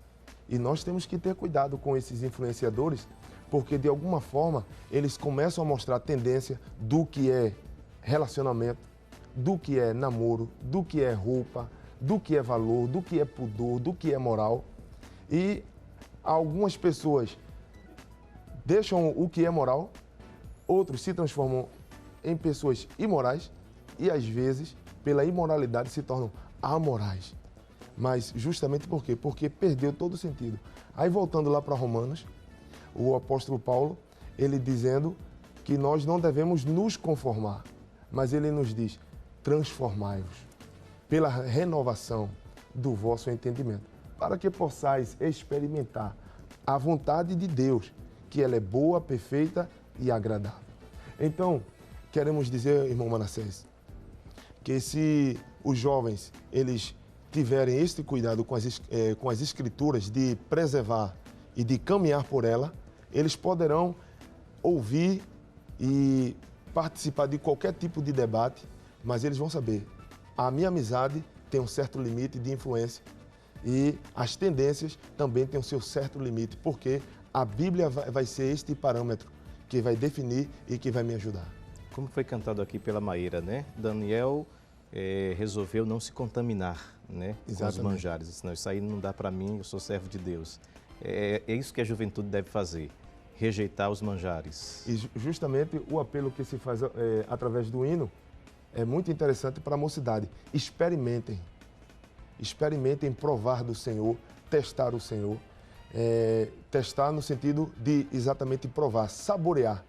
E nós temos que ter cuidado com esses influenciadores, porque de alguma forma eles começam a mostrar a tendência do que é relacionamento, do que é namoro, do que é roupa, do que é valor, do que é pudor, do que é moral. E algumas pessoas deixam o que é moral, outros se transformam em pessoas imorais e às vezes, pela imoralidade, se tornam amorais. Mas justamente por quê? Porque perdeu todo o sentido. Aí voltando lá para Romanos, o apóstolo Paulo, ele dizendo que nós não devemos nos conformar, mas ele nos diz, transformai-vos pela renovação do vosso entendimento, para que possais experimentar a vontade de Deus, que ela é boa, perfeita e agradável. Então, queremos dizer, irmão Manassés, que se os jovens, eles tiverem este cuidado com as escrituras de preservar e de caminhar por ela, eles poderão ouvir e participar de qualquer tipo de debate, mas eles vão saber, a minha amizade tem um certo limite de influência E as tendências também têm o seu certo limite, porque a Bíblia vai ser este parâmetro que vai definir e que vai me ajudar. Como foi cantado aqui pela Maíra, né? Daniel resolveu não se contaminar, né, com os manjares. Senão isso aí não dá para mim, eu sou servo de Deus. É isso que a juventude deve fazer, rejeitar os manjares. E justamente o apelo que se faz através do hino é muito interessante para a mocidade. Experimentem. Experimentem provar do Senhor, testar o Senhor. Testar no sentido de exatamente provar, saborear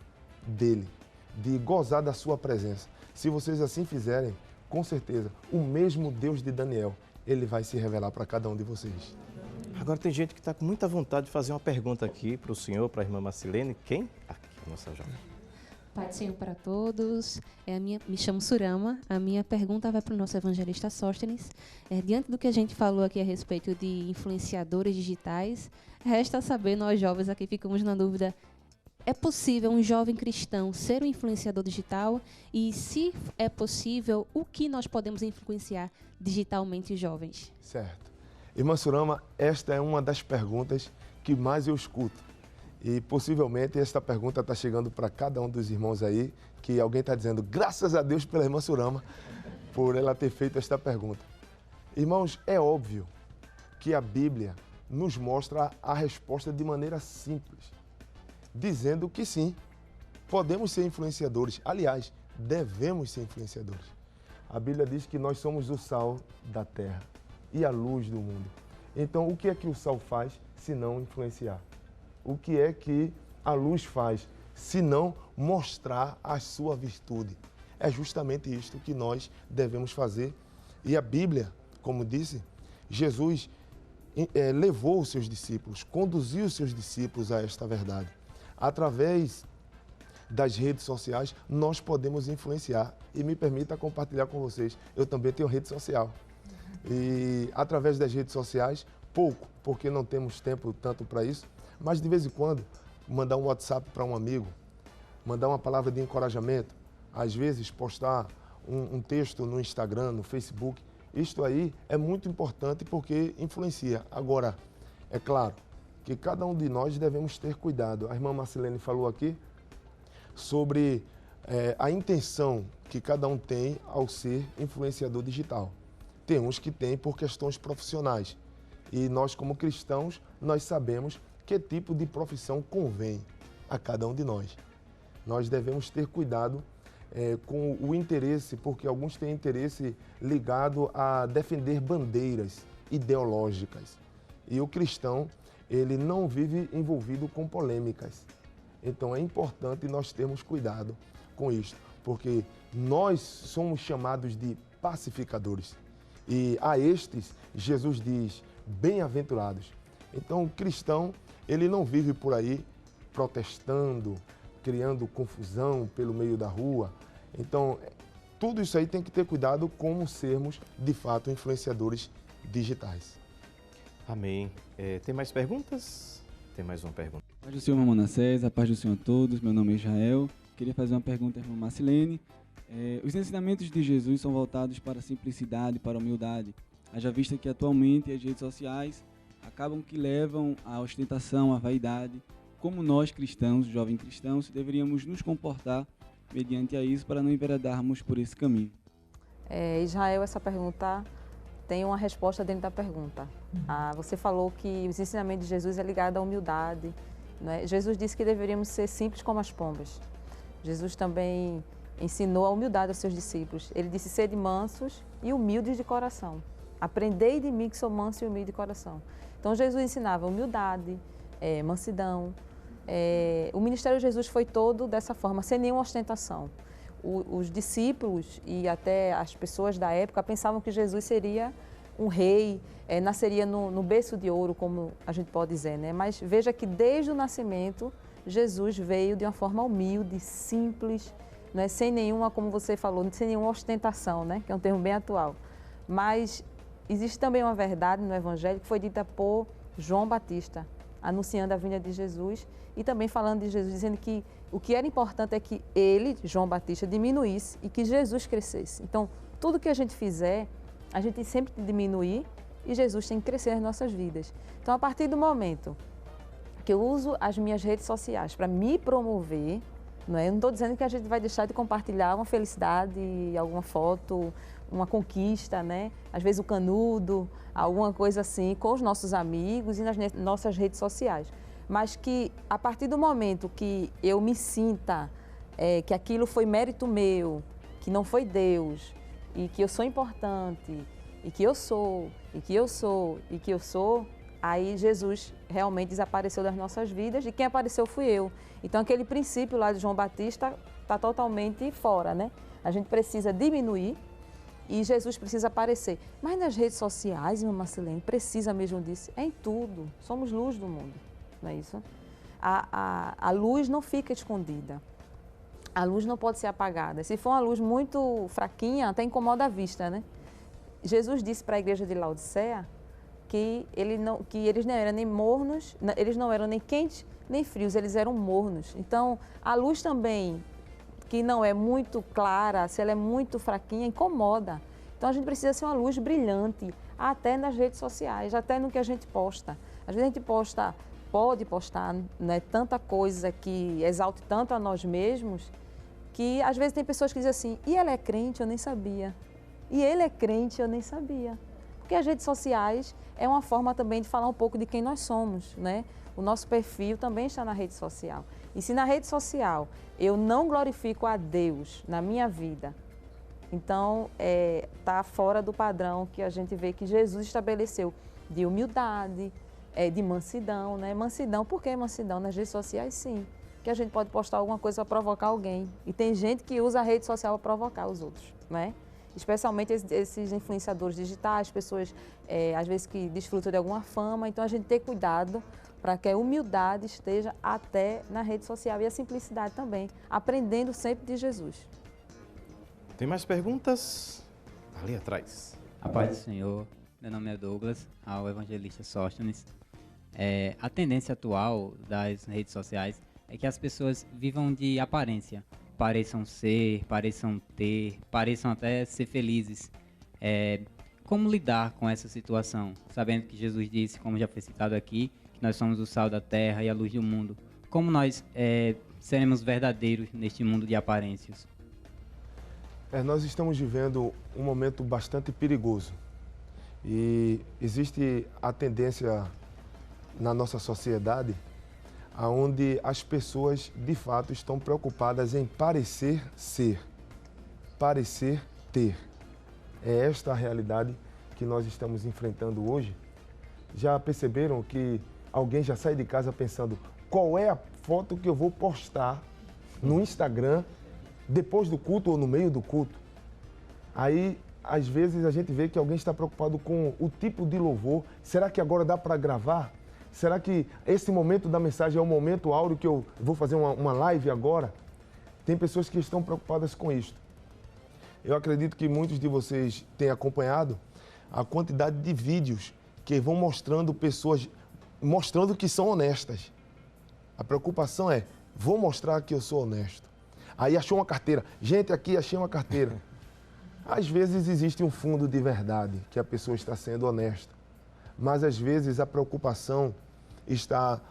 dele, de gozar da sua presença. Se vocês assim fizerem, com certeza, o mesmo Deus de Daniel, ele vai se revelar para cada um de vocês. Agora tem gente que está com muita vontade de fazer uma pergunta aqui para o senhor, para a irmã Marcilene. Quem? Aqui, a nossa jovem. Pai do Senhor para todos. Me chamo Surama. A minha pergunta vai para o nosso evangelista Sóstenes. Diante do que a gente falou aqui a respeito de influenciadores digitais, resta saber, nós jovens aqui ficamos na dúvida, é possível um jovem cristão ser um influenciador digital? E se é possível, o que nós podemos influenciar digitalmente os jovens? Certo. Irmã Surama, esta é uma das perguntas que mais eu escuto. E possivelmente esta pergunta está chegando para cada um dos irmãos aí, que alguém está dizendo, graças a Deus pela irmã Surama, por ela ter feito esta pergunta. Irmãos, é óbvio que a Bíblia nos mostra a resposta de maneira simples, dizendo que sim, podemos ser influenciadores. Aliás, devemos ser influenciadores. A Bíblia diz que nós somos o sal da terra e a luz do mundo. Então, o que é que o sal faz se não influenciar? O que é que a luz faz se não mostrar a sua virtude? É justamente isto que nós devemos fazer. E a Bíblia, como disse, Jesus levou os seus discípulos, conduziu os seus discípulos a esta verdade. Através das redes sociais, nós podemos influenciar. E me permita compartilhar com vocês, eu também tenho rede social. E através das redes sociais, pouco, porque não temos tempo tanto para isso, mas de vez em quando, mandar um WhatsApp para um amigo, mandar uma palavra de encorajamento, às vezes postar um texto no Instagram, no Facebook, isto aí é muito importante porque influencia. Agora, é claro que cada um de nós devemos ter cuidado. A irmã Marcilene falou aqui sobre a intenção que cada um tem ao ser influenciador digital. Tem uns que têm por questões profissionais. E nós, como cristãos, nós sabemos que tipo de profissão convém a cada um de nós. Nós devemos ter cuidado com o interesse, porque alguns têm interesse ligado a defender bandeiras ideológicas. E o cristão, ele não vive envolvido com polêmicas. Então é importante nós termos cuidado com isso, porque nós somos chamados de pacificadores. E a estes, Jesus diz, bem-aventurados. Então o cristão, ele não vive por aí protestando, criando confusão pelo meio da rua. Então, tudo isso aí tem que ter cuidado como sermos, de fato, influenciadores digitais. Amém. Tem mais perguntas? Tem mais uma pergunta. A paz do Senhor, irmão Manassés, a paz do Senhor a todos. Meu nome é Israel. Queria fazer uma pergunta à irmã Marcilene. Os ensinamentos de Jesus são voltados para a simplicidade, para a humildade. Haja vista que atualmente as redes sociais acabam que levam à ostentação, à vaidade. Como nós cristãos, jovens cristãos, deveríamos nos comportar mediante a isso para não enveredarmos por esse caminho? Israel, essa pergunta tem uma resposta dentro da pergunta. Você falou que os ensinamentos de Jesus é ligado à humildade. Né? Jesus disse que deveríamos ser simples como as pombas. Jesus também ensinou a humildade aos seus discípulos. Ele disse, sede mansos e humildes de coração. Aprendei de mim que sou manso e humilde de coração. Então Jesus ensinava humildade, mansidão. O ministério de Jesus foi todo dessa forma, sem nenhuma ostentação. Os discípulos e até as pessoas da época pensavam que Jesus seria um rei, nasceria no berço de ouro, como a gente pode dizer, né? Mas veja que desde o nascimento, Jesus veio de uma forma humilde, simples, né? Sem nenhuma, como você falou, sem nenhuma ostentação, né? Que é um termo bem atual. Mas existe também uma verdade no Evangelho que foi dita por João Batista, anunciando a vinda de Jesus e também falando de Jesus, dizendo que o que era importante é que ele, João Batista, diminuísse e que Jesus crescesse. Então, tudo que a gente fizer, a gente sempre diminuir e Jesus tem que crescer nas nossas vidas. Então, a partir do momento que eu uso as minhas redes sociais para me promover, não é? Eu não estou dizendo que a gente vai deixar de compartilhar uma felicidade, alguma foto, uma conquista, né? Às vezes o canudo, alguma coisa assim, com os nossos amigos e nas nossas redes sociais. Mas que a partir do momento que eu me sinta que aquilo foi mérito meu, que não foi Deus, e que eu sou importante, e que eu sou, e que eu sou, e que eu sou, aí Jesus realmente desapareceu das nossas vidas e quem apareceu fui eu. Então aquele princípio lá de João Batista está totalmente fora, né? A gente precisa diminuir e Jesus precisa aparecer. Mas nas redes sociais, irmã Marcelene, precisa mesmo disso. É em tudo. Somos luz do mundo, não é isso? A luz não fica escondida. A luz não pode ser apagada. Se for uma luz muito fraquinha, até incomoda a vista, né? Jesus disse para a igreja de Laodiceia que eles não eram nem mornos, eles não eram nem quentes nem frios, eles eram mornos. Então, a luz também, que não é muito clara, se ela é muito fraquinha, incomoda. Então, a gente precisa ser uma luz brilhante, até nas redes sociais, até no que a gente posta. Às vezes a gente pode postar, né, tanta coisa que exalte tanto a nós mesmos, que às vezes tem pessoas que dizem assim, e ela é crente, eu nem sabia. E ele é crente, eu nem sabia. Porque as redes sociais é uma forma também de falar um pouco de quem nós somos, né? O nosso perfil também está na rede social. E se na rede social eu não glorifico a Deus na minha vida, então está fora do padrão que a gente vê que Jesus estabeleceu de humildade, de mansidão, né? Mansidão, por que mansidão? Nas redes sociais, sim. Que a gente pode postar alguma coisa para provocar alguém. E tem gente que usa a rede social para provocar os outros, né? Especialmente esses influenciadores digitais, pessoas às vezes que desfrutam de alguma fama. Então a gente tem cuidado para que a humildade esteja até na rede social e a simplicidade também, aprendendo sempre de Jesus. Tem mais perguntas? Ali atrás. A paz do Senhor, meu nome é Douglas, ao evangelista Sóstenes. A tendência atual das redes sociais é que as pessoas vivam de aparência. Pareçam ser, pareçam ter, pareçam até ser felizes. Como lidar com essa situação? Sabendo que Jesus disse, como já foi citado aqui, que nós somos o sal da terra e a luz do mundo. Como nós seremos verdadeiros neste mundo de aparências? Nós estamos vivendo um momento bastante perigoso. E existe a tendência na nossa sociedade onde as pessoas, de fato, estão preocupadas em parecer ser, parecer ter. É esta a realidade que nós estamos enfrentando hoje. Já perceberam que alguém já sai de casa pensando qual é a foto que eu vou postar no Instagram depois do culto ou no meio do culto? Aí, às vezes, a gente vê que alguém está preocupado com o tipo de louvor. Será que agora dá para gravar? Será que esse momento da mensagem é o momento áureo que eu vou fazer uma live agora? Tem pessoas que estão preocupadas com isso. Eu acredito que muitos de vocês têm acompanhado a quantidade de vídeos que vão mostrando pessoas, mostrando que são honestas. A preocupação é, vou mostrar que eu sou honesto. Aí achou uma carteira. Gente, aqui achei uma carteira. Às vezes existe um fundo de verdade, que a pessoa está sendo honesta. Mas às vezes a preocupação está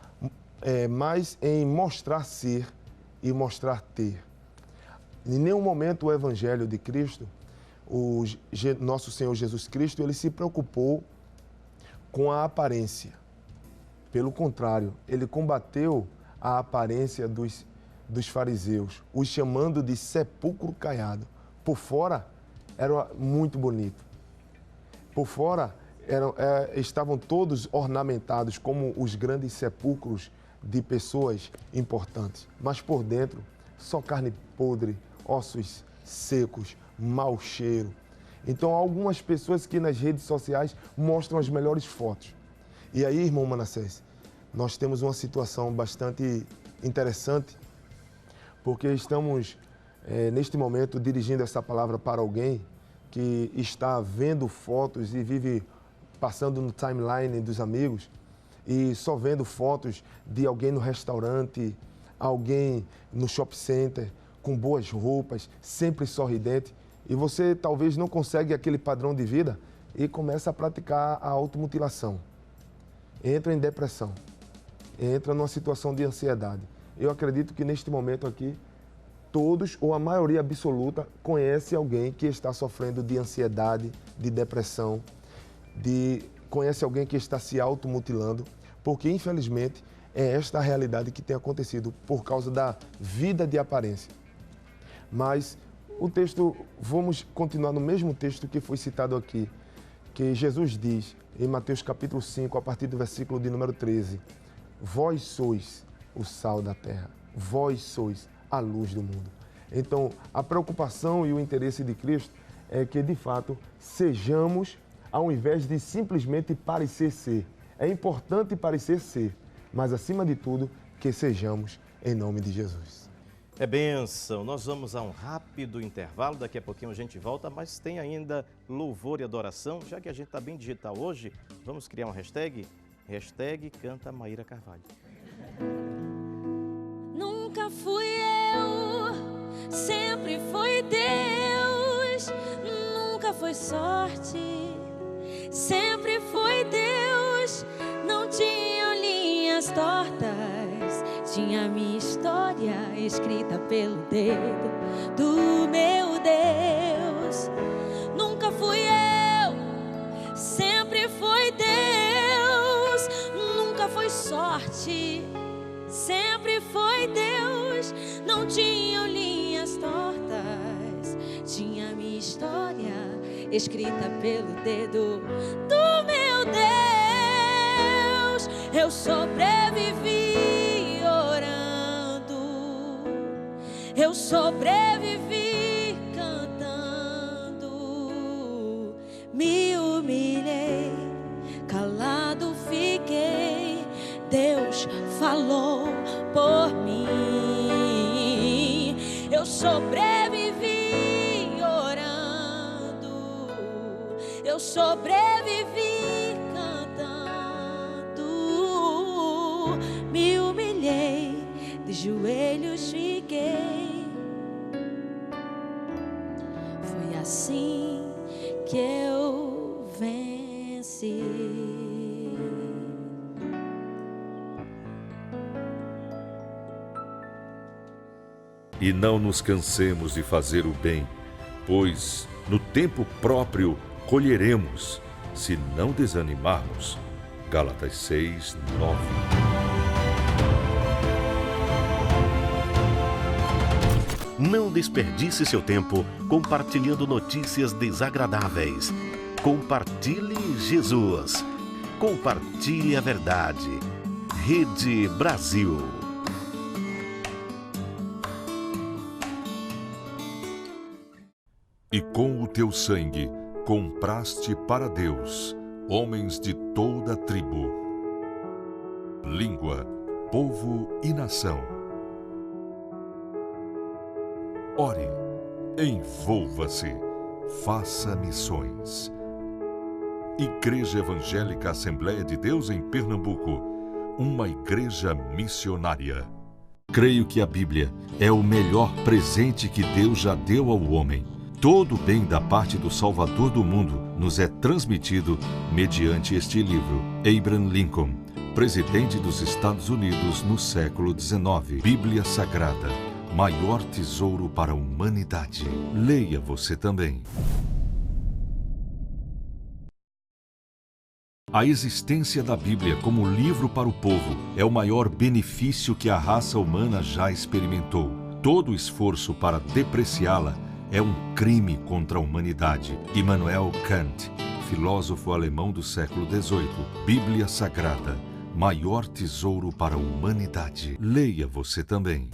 mais em mostrar ser e mostrar ter. Em nenhum momento o Evangelho de Cristo, o nosso Senhor Jesus Cristo, ele se preocupou com a aparência. Pelo contrário, ele combateu a aparência dos fariseus, os chamando de sepulcro caiado. Por fora era muito bonito. Por fora estavam todos ornamentados como os grandes sepulcros de pessoas importantes. Mas por dentro, só carne podre, ossos secos, mau cheiro. Então, há algumas pessoas que nas redes sociais mostram as melhores fotos. E aí, irmão Manassés, nós temos uma situação bastante interessante, porque estamos, neste momento, dirigindo essa palavra para alguém que está vendo fotos e vive passando no timeline dos amigos e só vendo fotos de alguém no restaurante, alguém no shopping center, com boas roupas, sempre sorridente. E você talvez não consegue aquele padrão de vida e começa a praticar a automutilação. Entra em depressão, entra numa situação de ansiedade. Eu acredito que neste momento aqui, todos, ou a maioria absoluta, conhece alguém que está sofrendo de ansiedade, de depressão, conhece alguém que está se automutilando, porque infelizmente é esta a realidade que tem acontecido por causa da vida de aparência. Mas o texto, vamos continuar no mesmo texto que foi citado aqui, que Jesus diz em Mateus capítulo 5, a partir do versículo de número 13, vós sois o sal da terra, vós sois a luz do mundo. Então, a preocupação e o interesse de Cristo é que, de fato, sejamos, ao invés de simplesmente parecer ser. É importante parecer ser, mas, acima de tudo, que sejamos em nome de Jesus. É bênção. Nós vamos a um rápido intervalo, daqui a pouquinho a gente volta, mas tem ainda louvor e adoração. Já que a gente está bem digital hoje, vamos criar uma hashtag? Hashtag Canta Maíra Carvalho. Nunca fui eu, sempre foi Deus. Nunca foi sorte, sempre foi Deus. Não tinha linhas tortas, tinha minha história escrita pelo dedo do meu Deus. Nunca fui eu, sempre foi Deus. Nunca foi sorte, sempre foi Deus. Não tinham linhas tortas, tinha minha história escrita pelo dedo do meu Deus. Eu sobrevivi orando, eu sobrevivi cantando, me humilhei, calado fiquei, Deus falou por mim. Eu sobrevivi orando, eu sobrevivi cantando, me humilhei, de joelhos fiquei. Foi assim que eu venci. E não nos cansemos de fazer o bem, pois no tempo próprio colheremos, se não desanimarmos. Gálatas 6, 9. Não desperdice seu tempo compartilhando notícias desagradáveis. Compartilhe Jesus. Compartilhe a verdade. Rede Brasil. E com o teu sangue compraste para Deus homens de toda tribo, língua, povo e nação. Ore, envolva-se, faça missões. Igreja Evangélica Assembleia de Deus em Pernambuco, uma igreja missionária. Creio que a Bíblia é o melhor presente que Deus já deu ao homem. Todo o bem da parte do Salvador do mundo nos é transmitido mediante este livro. Abraham Lincoln, presidente dos Estados Unidos no século XIX. Bíblia Sagrada, maior tesouro para a humanidade. Leia você também. A existência da Bíblia como livro para o povo é o maior benefício que a raça humana já experimentou. Todo esforço para depreciá-la é um crime contra a humanidade. Immanuel Kant, filósofo alemão do século XVIII. Bíblia Sagrada, maior tesouro para a humanidade. Leia você também.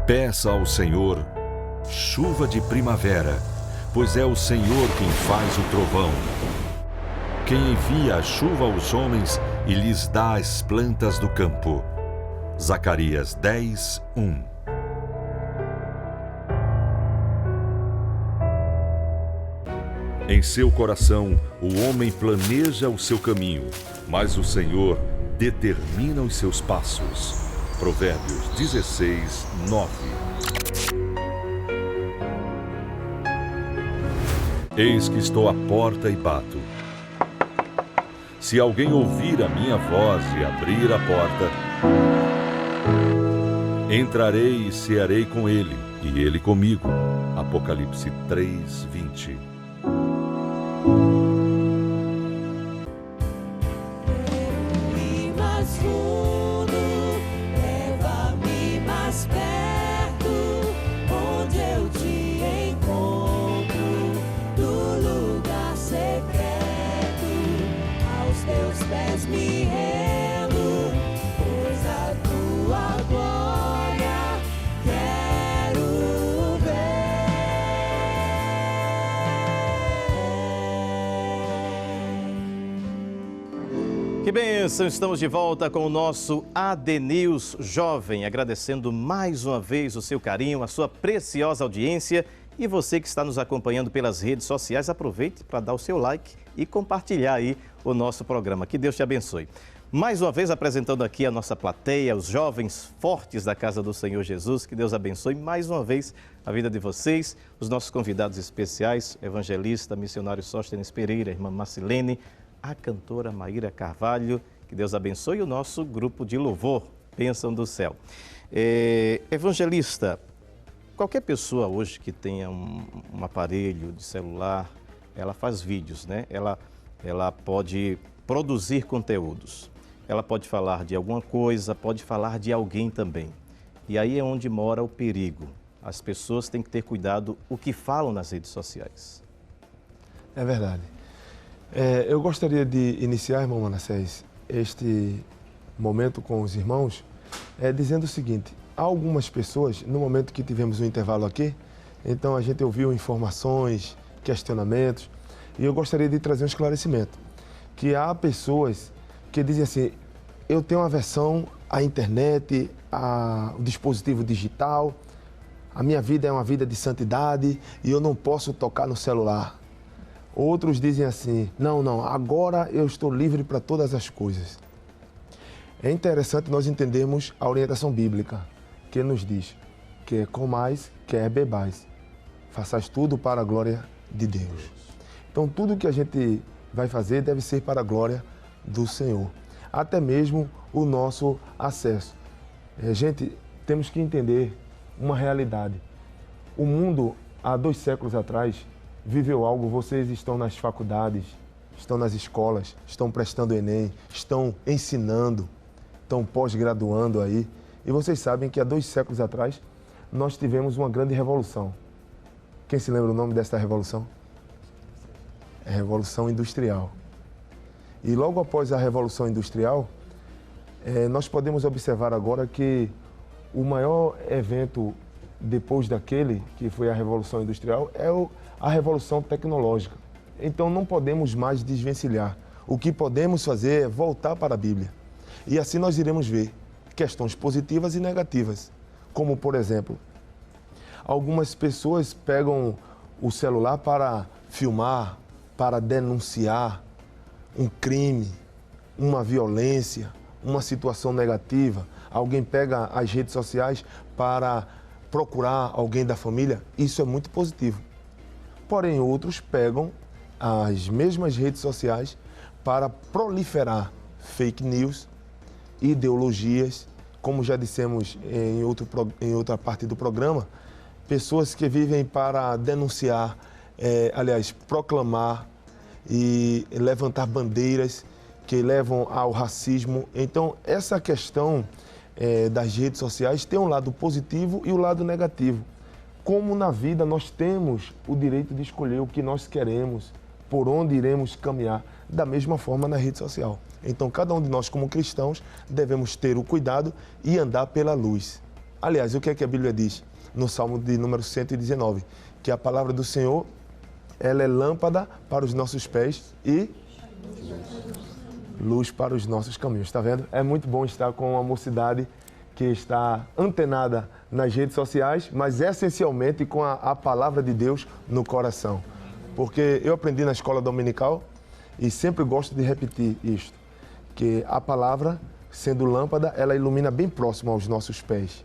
Peça ao Senhor chuva de primavera, pois é o Senhor quem faz o trovão. Quem envia a chuva aos homens e lhes dá as plantas do campo. Zacarias 10, 1. Em seu coração, o homem planeja o seu caminho, mas o Senhor determina os seus passos. Provérbios 16, 9. Eis que estou à porta e bato. Se alguém ouvir a minha voz e abrir a porta, entrarei e cearei com ele, e ele comigo. Apocalipse 3, 20. E mais fundo, leva-me mais perto, onde eu te encontro, do lugar secreto, aos teus pés me rendo, pois a tua glória quero ver. Que bênção! Estamos de volta com o nosso AD News Jovem, agradecendo mais uma vez o seu carinho, a sua preciosa audiência. E você que está nos acompanhando pelas redes sociais, aproveite para dar o seu like e compartilhar aí o nosso programa. Que Deus te abençoe. Mais uma vez apresentando aqui a nossa plateia, os jovens fortes da Casa do Senhor Jesus. Que Deus abençoe mais uma vez a vida de vocês, os nossos convidados especiais, evangelista, missionário Sóstenes Pereira, irmã Marcilene, a cantora Maíra Carvalho. Que Deus abençoe o nosso grupo de louvor, bênção do céu. Evangelista, qualquer pessoa hoje que tenha um aparelho de celular, ela faz vídeos, né? Ela pode produzir conteúdos. Ela pode falar de alguma coisa, pode falar de alguém também. E aí é onde mora o perigo. As pessoas têm que ter cuidado o que falam nas redes sociais. É verdade. Eu gostaria de iniciar, irmão Manassés, este momento com os irmãos, dizendo o seguinte: há algumas pessoas, no momento que tivemos um intervalo aqui, então a gente ouviu informações, questionamentos, e eu gostaria de trazer um esclarecimento, que há pessoas que dizem assim: eu tenho aversão à internet, ao dispositivo digital, a minha vida é uma vida de santidade e eu não posso tocar no celular. Outros dizem assim: não, agora eu estou livre para todas as coisas. É interessante nós entendermos a orientação bíblica, que nos diz: quer comais, quer bebais, façais tudo para a glória de Deus. Então tudo que a gente vai fazer deve ser para a glória do Senhor. Até mesmo o nosso acesso. Gente, temos que entender uma realidade. O mundo, há 2 séculos atrás, viveu algo. Vocês estão nas faculdades, estão nas escolas, estão prestando Enem, estão ensinando, estão pós-graduando aí. E vocês sabem que há 2 séculos atrás, nós tivemos uma grande revolução. Quem se lembra o nome dessa revolução? É a Revolução Industrial. E logo após a Revolução Industrial, nós podemos observar agora que o maior evento depois daquele, que foi a Revolução Industrial, é a Revolução Tecnológica. Então não podemos mais desvencilhar. O que podemos fazer é voltar para a Bíblia. E assim nós iremos ver questões positivas e negativas. Como, por exemplo, algumas pessoas pegam o celular para filmar, para denunciar um crime, uma violência, uma situação negativa. Alguém pega as redes sociais para procurar alguém da família. Isso é muito positivo. Porém, outros pegam as mesmas redes sociais para proliferar fake news, ideologias, como já dissemos em outra parte do programa, pessoas que vivem para denunciar, proclamar e levantar bandeiras que levam ao racismo. Então, essa questão das redes sociais tem um lado positivo e o lado negativo. Como na vida nós temos o direito de escolher o que nós queremos, por onde iremos caminhar, da mesma forma na rede social. Então, cada um de nós, como cristãos, devemos ter o cuidado e andar pela luz. Aliás, o que é que a Bíblia diz? No Salmo de número 119, que a palavra do Senhor, ela é lâmpada para os nossos pés e luz para os nossos caminhos. Está vendo? É muito bom estar com uma mocidade que está antenada nas redes sociais, mas essencialmente com a palavra de Deus no coração. Porque eu aprendi na escola dominical e sempre gosto de repetir isto, que a palavra, sendo lâmpada, ela ilumina bem próximo aos nossos pés.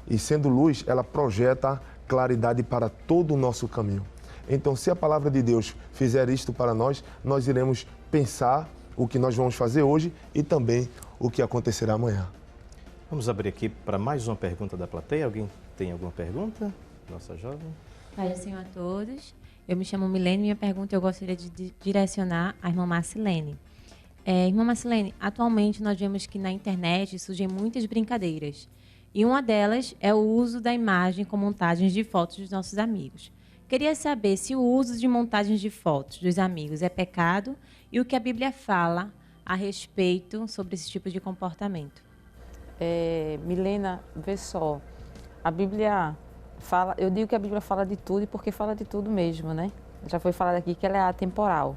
E sendo luz, ela projeta claridade para todo o nosso caminho. Então, se a palavra de Deus fizer isto para nós, nós iremos pensar o que nós vamos fazer hoje e também o que acontecerá amanhã. Vamos abrir aqui para mais uma pergunta da plateia. Alguém tem alguma pergunta? Nossa jovem. Pai do Senhor a todos. Eu me chamo Milene e minha pergunta eu gostaria de direcionar à irmã Marcilene. Irmã Marcilene, atualmente nós vemos que na internet surgem muitas brincadeiras. E uma delas é o uso da imagem com montagens de fotos dos nossos amigos. Queria saber se o uso de montagens de fotos dos amigos é pecado e o que a Bíblia fala a respeito sobre esse tipo de comportamento. Milena, vê só, a Bíblia fala, eu digo que a Bíblia fala de tudo e porque fala de tudo mesmo, né? Já foi falado aqui que ela é atemporal.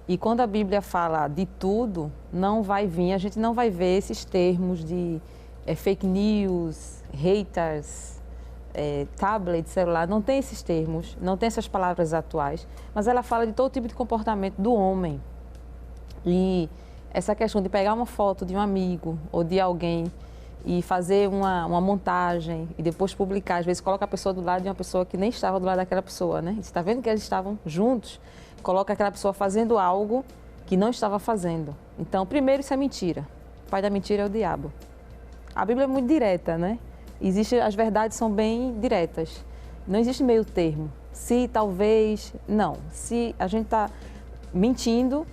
E quando a Bíblia fala de tudo, não vai vir, a gente não vai ver esses termos de fake news, haters, tablet, celular, não tem esses termos, não tem essas palavras atuais, mas ela fala de todo tipo de comportamento do homem. E essa questão de pegar uma foto de um amigo ou de alguém e fazer uma montagem e depois publicar, às vezes coloca a pessoa do lado de uma pessoa que nem estava do lado daquela pessoa, né? Você está vendo que eles estavam juntos, coloca aquela pessoa fazendo algo que não estava fazendo. Então, primeiro, isso é mentira. O pai da mentira é o diabo. A Bíblia é muito direta, né? As verdades são bem diretas. Não existe meio termo. Se, talvez, não. Se a gente está mentindo,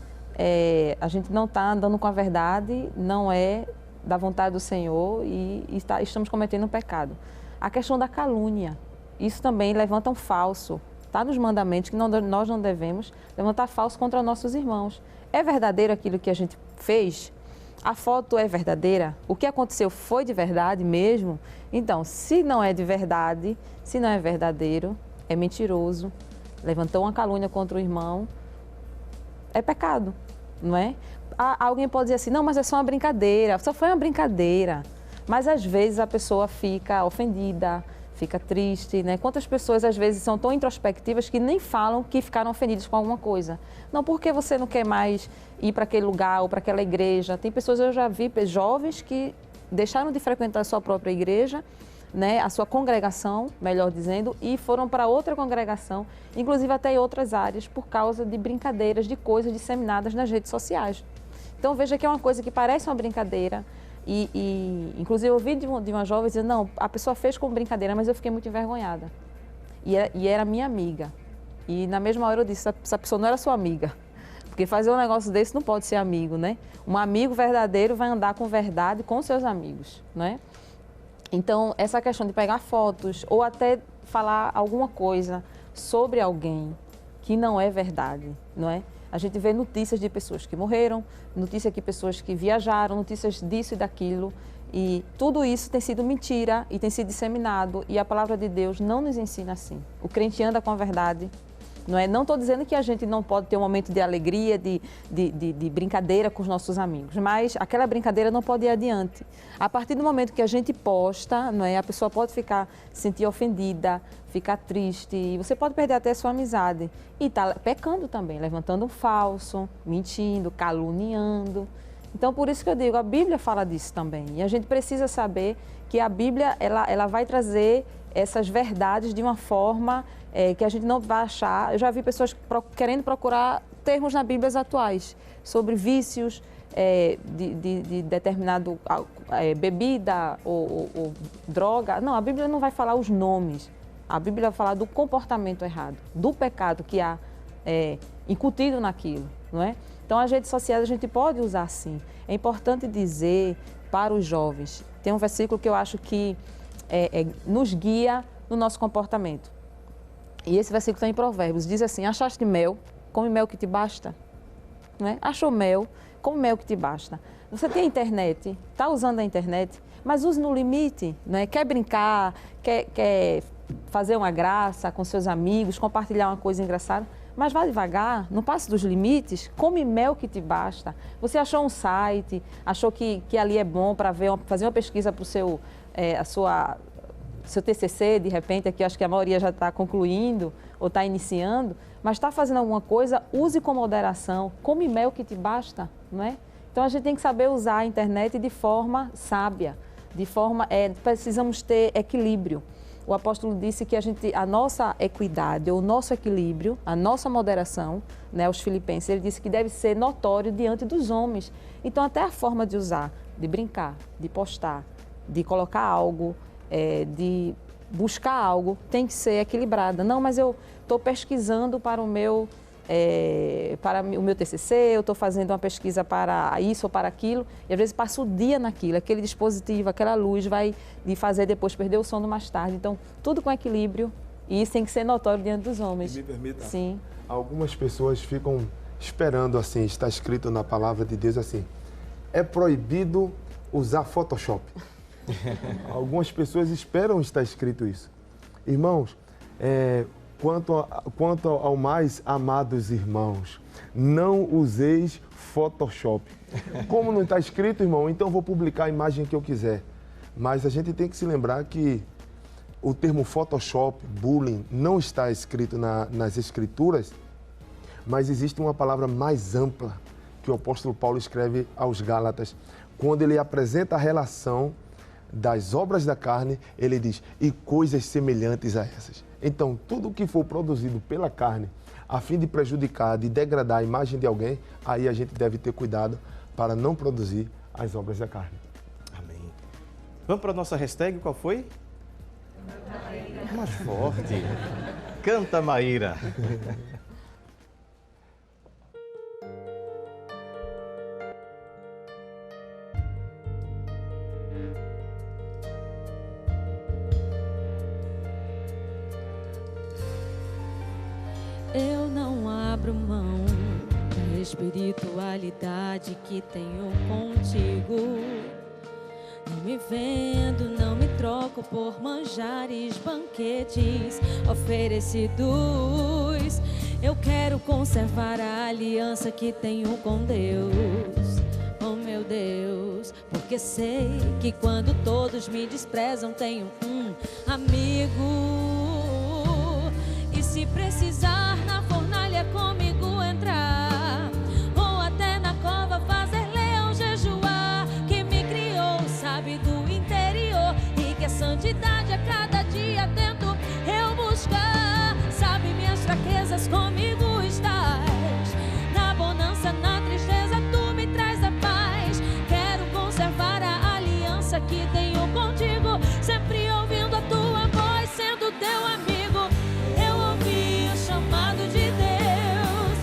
a gente não está andando com a verdade, não é da vontade do Senhor e estamos cometendo um pecado. A questão da calúnia, isso também levanta um falso. Está nos mandamentos que nós não devemos levantar falso contra nossos irmãos. É verdadeiro aquilo que a gente fez? A foto é verdadeira? O que aconteceu foi de verdade mesmo? Então, se não é de verdade, se não é verdadeiro, é mentiroso, levantou uma calúnia contra o irmão, é pecado, não é? Alguém pode dizer assim, não, mas é só uma brincadeira, só foi uma brincadeira. Mas às vezes a pessoa fica ofendida, fica triste, né? Quantas pessoas às vezes são tão introspectivas que nem falam que ficaram ofendidas com alguma coisa. Não, porque você não quer mais ir para aquele lugar ou para aquela igreja. Tem pessoas, eu já vi, jovens que deixaram de frequentar a sua própria igreja, né? A sua congregação, melhor dizendo, e foram para outra congregação, inclusive até em outras áreas, por causa de brincadeiras, de coisas disseminadas nas redes sociais. Então veja que é uma coisa que parece uma brincadeira, inclusive eu ouvi de uma jovem dizer, não, a pessoa fez como brincadeira, mas eu fiquei muito envergonhada. E era minha amiga. E na mesma hora eu disse, essa pessoa não era sua amiga. Porque fazer um negócio desse não pode ser amigo, né? Um amigo verdadeiro vai andar com verdade com seus amigos, né? Então, essa questão de pegar fotos ou até falar alguma coisa sobre alguém que não é verdade, não é? A gente vê notícias de pessoas que morreram, notícias de pessoas que viajaram, notícias disso e daquilo. E tudo isso tem sido mentira e tem sido disseminado. E a palavra de Deus não nos ensina assim. O crente anda com a verdade, não é? Não estou dizendo que a gente não pode ter um momento de alegria, de brincadeira com os nossos amigos, mas aquela brincadeira não pode ir adiante. A partir do momento que a gente posta, não é? A pessoa pode se sentir ofendida, ficar triste, e você pode perder até a sua amizade. E está pecando também, levantando um falso, mentindo, caluniando. Então, por isso que eu digo, a Bíblia fala disso também. E a gente precisa saber que a Bíblia ela vai trazer essas verdades de uma forma que a gente não vai achar. Eu já vi pessoas querendo procurar termos na Bíblia atuais sobre vícios de determinado bebida ou droga. Não, a Bíblia não vai falar os nomes. A Bíblia vai falar do comportamento errado, do pecado que há incutido naquilo, não é? Então, as redes sociais a gente pode usar sim. É importante dizer para os jovens, tem um versículo que eu acho que nos guia no nosso comportamento. E esse versículo está em Provérbios, diz assim, achaste mel, come mel que te basta. Não é? Achou mel, come mel que te basta. Você tem a internet, está usando a internet, mas use no limite, não é? Quer brincar, quer fazer uma graça com seus amigos, compartilhar uma coisa engraçada, Mas vá devagar, não passe dos limites, come mel que te basta. Você achou um site, achou que ali é bom para fazer uma pesquisa para o seu TCC, de repente, aqui acho que a maioria já está concluindo ou está iniciando, mas está fazendo alguma coisa, use com moderação, come mel que te basta, não é? Então a gente tem que saber usar a internet de forma sábia, precisamos ter equilíbrio. O apóstolo disse que a nossa equidade, o nosso equilíbrio, a nossa moderação, né, aos filipenses, ele disse que deve ser notório diante dos homens. Então até a forma de usar, de brincar, de postar, de colocar algo, de buscar algo, tem que ser equilibrada. Não, mas eu estou pesquisando para o meu TCC, eu estou fazendo uma pesquisa para isso ou para aquilo, e às vezes passo o dia naquilo, aquele dispositivo, aquela luz vai lhe fazer depois perder o sono mais tarde. Então, tudo com equilíbrio, e isso tem que ser notório diante dos homens. Me permita? Sim. Algumas pessoas ficam esperando assim, está escrito na palavra de Deus assim, é proibido usar Photoshop. Algumas pessoas esperam estar escrito isso. Irmãos, quanto ao mais, amados irmãos, não useis Photoshop. Como não está escrito, irmão, então vou publicar a imagem que eu quiser. Mas a gente tem que se lembrar que o termo Photoshop, bullying, não está escrito nas Escrituras, mas existe uma palavra mais ampla que o apóstolo Paulo escreve aos Gálatas, quando ele apresenta a relação das obras da carne, ele diz, e coisas semelhantes a essas. Então, tudo que for produzido pela carne, a fim de prejudicar, de degradar a imagem de alguém, aí a gente deve ter cuidado para não produzir as obras da carne. Amém. Vamos para a nossa hashtag, qual foi? Mais forte. Canta, Maíra. Eu não abro mão da espiritualidade que tenho contigo. Não me vendo, não me troco por manjares, banquetes oferecidos. Eu quero conservar a aliança que tenho com Deus. Oh meu Deus, porque sei que quando todos me desprezam tenho um amigo. E se precisar na fornalha comigo entrar, ou até na cova fazer leão jejuar, que me criou, sabe do interior, e que a santidade a cada dia tento eu buscar. Sabe minhas fraquezas, comigo estás. Na bonança, na tristeza, tu me traz a paz. Quero conservar a aliança que tenho contigo, sempre ouvindo a tua voz, sendo teu amigo. Eu ouvi o chamado de Deus,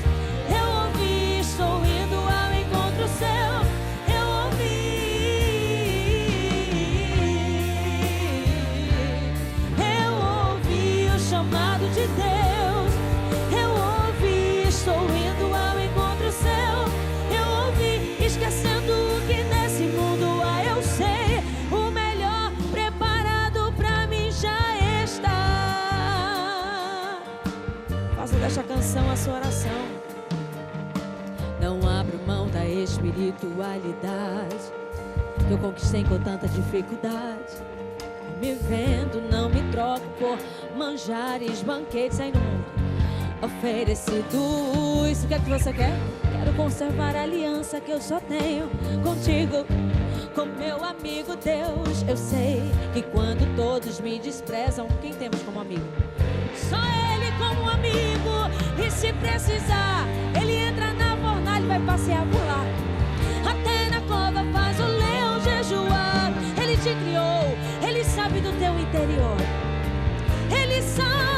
eu ouvi, estou indo ao encontro seu. Eu ouvi o chamado de Deus, eu ouvi, estou indo ao encontro seu. Eu ouvi, esquecendo que nesse mundo há, eu sei, o melhor preparado pra mim já está. Faça desta canção a sua oração. Não abro mão da espiritualidade que eu conquistei com tanta dificuldade. Me vendo, não me troco por manjares, banquetes aí no mundo oferecidos. O que é que você quer? Quero conservar a aliança que eu só tenho contigo, com meu amigo Deus. Eu sei que quando todos me desprezam, quem temos como amigo? Só Ele como amigo. E se precisar, Ele entra na fornalha e vai passear por lá. Até na cova faz o leão jejuar. Ele te criou, Ele sabe do teu interior. Ele sabe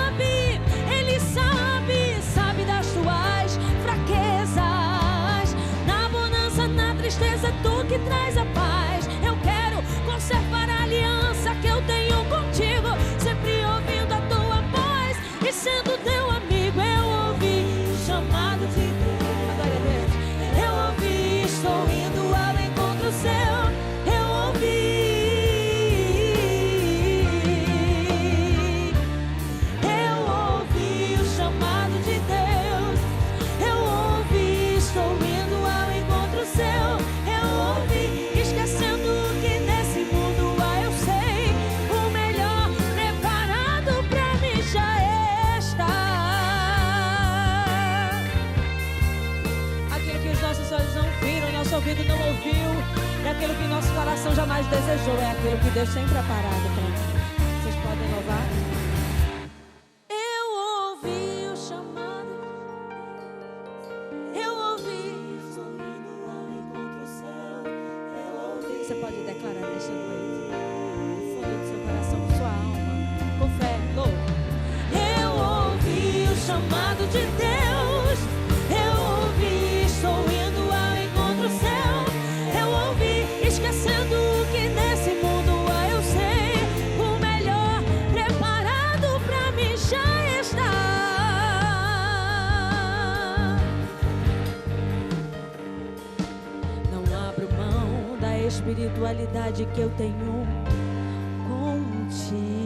das tuas fraquezas. Na bonança, na tristeza, tu que traz a paz. Eu quero conservar a aliança que eu tenho contigo, sempre ouvindo a tua voz e sendo teu amigo. Eu ouvi o chamado de Deus, glória a Deus. Eu ouvi, estou indo ao encontro seu. Eu ouvi o chamado de Deus. nosso ouvido não ouviu, e aquilo que nosso coração jamais desejou, é aquilo que Deus tem preparado para nós. Vocês podem louvar? Eu ouvi o chamado, eu ouvi, estou indo ao encontro do céu, eu ouvi. Você pode declarar nesta noite, no fundo do seu coração, sua alma, com fé, louco. Eu ouvi o chamado de Deus, eu ouvi, estou indo ao encontro do céu, eu ouvi, esquecendo o que nesse mundo há, eu sei, o melhor preparado pra mim já está. Não abro mão da espiritualidade que eu tenho contigo.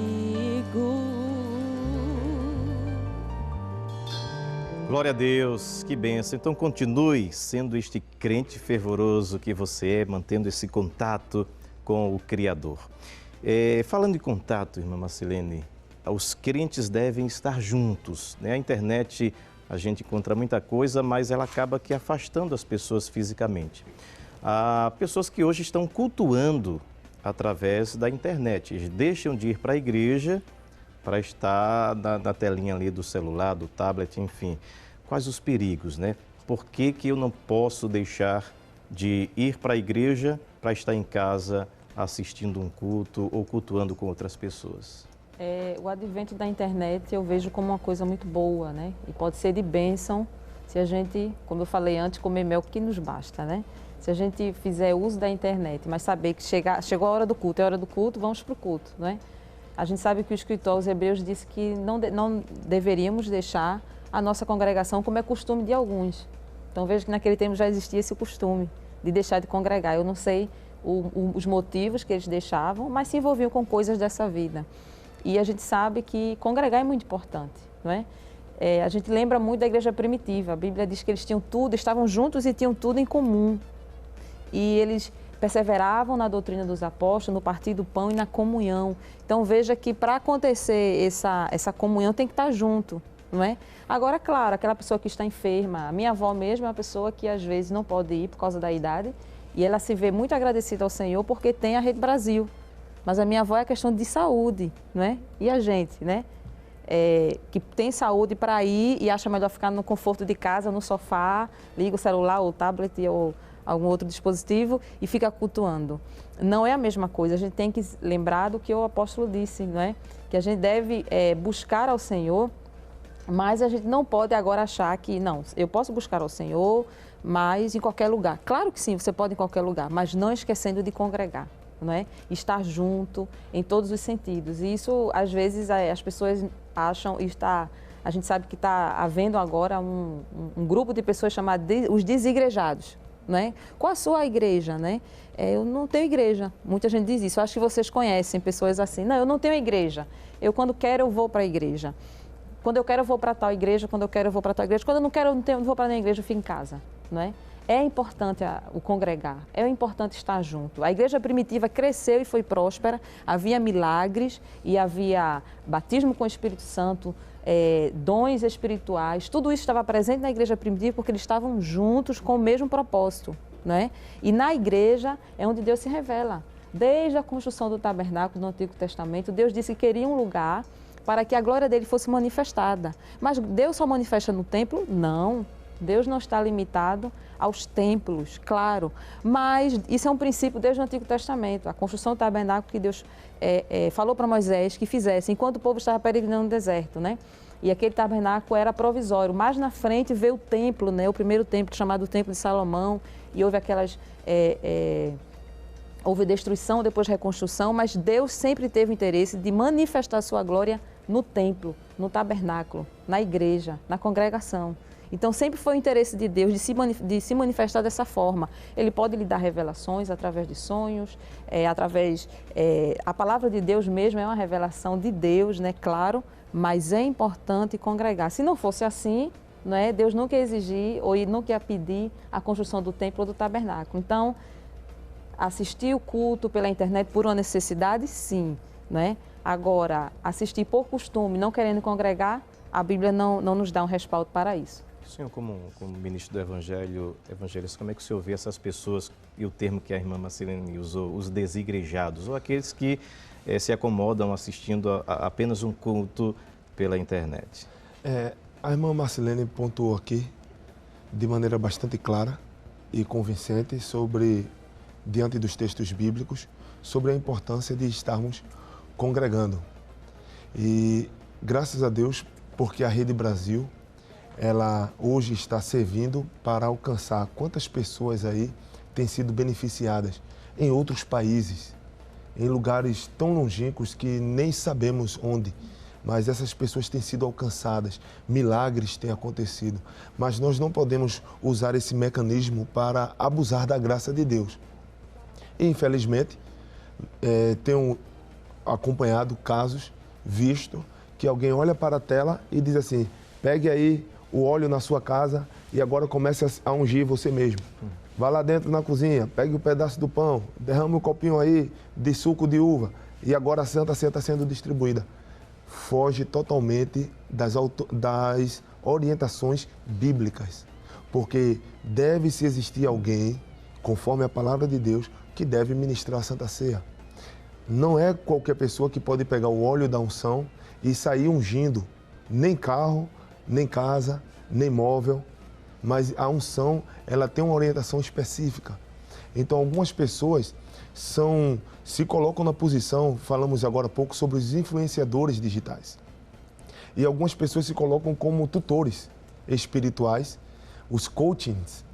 Glória a Deus, que bênção. Então continue sendo este crente fervoroso que você é, mantendo esse contato com o Criador. Falando em contato, irmã Marcilene, os crentes devem estar juntos, né? A internet, a gente encontra muita coisa, mas ela acaba que afastando as pessoas fisicamente. Há pessoas que hoje estão cultuando através da internet, eles deixam de ir para a igreja para estar na telinha ali do celular, do tablet, enfim. Quais os perigos, né? Por que eu não posso deixar de ir para a igreja para estar em casa assistindo um culto ou cultuando com outras pessoas? O advento da internet eu vejo como uma coisa muito boa, né? E pode ser de bênção se a gente, como eu falei antes, comer mel que nos basta, né? Se a gente fizer uso da internet, mas saber que chegou a hora do culto, é hora do culto, vamos para o culto, né? A gente sabe que o escritor aos Hebreus disse que não deveríamos deixar a nossa congregação como é costume de alguns. Então veja que naquele tempo já existia esse costume de deixar de congregar. Eu não sei os motivos que eles deixavam, mas se envolviam com coisas dessa vida. E a gente sabe que congregar é muito importante, não é? A gente lembra muito da igreja primitiva. A Bíblia diz que eles tinham tudo, estavam juntos e tinham tudo em comum. E eles perseveravam na doutrina dos apóstolos, no partir do pão e na comunhão. Então veja que para acontecer essa comunhão tem que estar junto, não é? Agora, claro, aquela pessoa que está enferma, a minha avó mesmo é uma pessoa que às vezes não pode ir por causa da idade e ela se vê muito agradecida ao Senhor porque tem a Rede Brasil. Mas a minha avó é questão de saúde, não é? E a gente, né? Que tem saúde para ir e acha melhor ficar no conforto de casa, no sofá, liga o celular ou o tablet ou algum outro dispositivo e fica cultuando. Não é a mesma coisa, a gente tem que lembrar do que o apóstolo disse, não é? Que a gente deve buscar ao Senhor, mas a gente não pode agora achar que, não, eu posso buscar ao Senhor, mas em qualquer lugar. Claro que sim, você pode em qualquer lugar, mas não esquecendo de congregar, não é? Estar junto em todos os sentidos. E isso, às vezes, as pessoas acham, a gente sabe que está havendo agora um grupo de pessoas chamados os desigrejados. Né? Qual a sua igreja, né? Eu não tenho igreja. Muita gente diz isso. Eu acho que vocês conhecem pessoas assim. Não, eu não tenho igreja. Eu, quando quero, eu vou para a igreja. Quando eu quero, eu vou para tal igreja. Quando eu quero, eu vou para tal igreja. Quando eu não quero, eu não vou para nenhuma igreja, eu fico em casa, não é? É importante o congregar, é importante estar junto. A igreja primitiva cresceu e foi próspera, havia milagres e havia batismo com o Espírito Santo, dons espirituais, tudo isso estava presente na igreja primitiva porque eles estavam juntos com o mesmo propósito, não é? E na igreja é onde Deus se revela. Desde a construção do tabernáculo no Antigo Testamento, Deus disse que queria um lugar para que a glória dele fosse manifestada. Mas Deus só manifesta no templo? Não. Deus não está limitado aos templos, claro, mas isso é um princípio desde o Antigo Testamento, a construção do tabernáculo que Deus falou para Moisés que fizesse, enquanto o povo estava peregrinando no deserto, né? E aquele tabernáculo era provisório. Mais na frente veio o templo, né? O primeiro templo chamado Templo de Salomão, e houve houve destruição, depois reconstrução, mas Deus sempre teve interesse de manifestar sua glória no templo, no tabernáculo, na igreja, na congregação. Então, sempre foi o interesse de Deus de se manifestar dessa forma. Ele pode lhe dar revelações através de sonhos, a palavra de Deus mesmo é uma revelação de Deus, né? Claro, mas é importante congregar. Se não fosse assim, né, Deus nunca ia exigir ou nunca ia pedir a construção do templo ou do tabernáculo. Então, assistir o culto pela internet por uma necessidade, sim, né? Agora, assistir por costume, não querendo congregar, a Bíblia não nos dá um respaldo para isso. O senhor, como ministro do Evangelho, evangelista, como é que o senhor vê essas pessoas, e o termo que a irmã Marcelene usou, os desigrejados, ou aqueles que se acomodam assistindo a apenas um culto pela internet? A irmã Marcelene pontuou aqui, de maneira bastante clara e convincente, diante dos textos bíblicos, sobre a importância de estarmos congregando. E graças a Deus, porque a Rede Brasil, ela hoje está servindo para alcançar quantas pessoas aí têm sido beneficiadas em outros países, em lugares tão longínquos que nem sabemos onde, mas essas pessoas têm sido alcançadas, milagres têm acontecido. Mas nós não podemos usar esse mecanismo para abusar da graça de Deus. E, infelizmente, tenho acompanhado casos, visto, que alguém olha para a tela e diz assim: pegue aí o óleo na sua casa e agora comece a ungir você mesmo. Vá lá dentro na cozinha, pegue um pedaço do pão, derrame um copinho aí de suco de uva e agora a Santa Ceia está sendo distribuída. Foge totalmente das orientações bíblicas, porque deve-se existir alguém, conforme a palavra de Deus, que deve ministrar a Santa Ceia. Não é qualquer pessoa que pode pegar o óleo da unção e sair ungindo, nem carro, nem casa, nem móvel, mas a unção, ela tem uma orientação específica. Então, algumas pessoas se colocam na posição, falamos agora há pouco sobre os influenciadores digitais. E algumas pessoas se colocam como tutores espirituais, os coachings,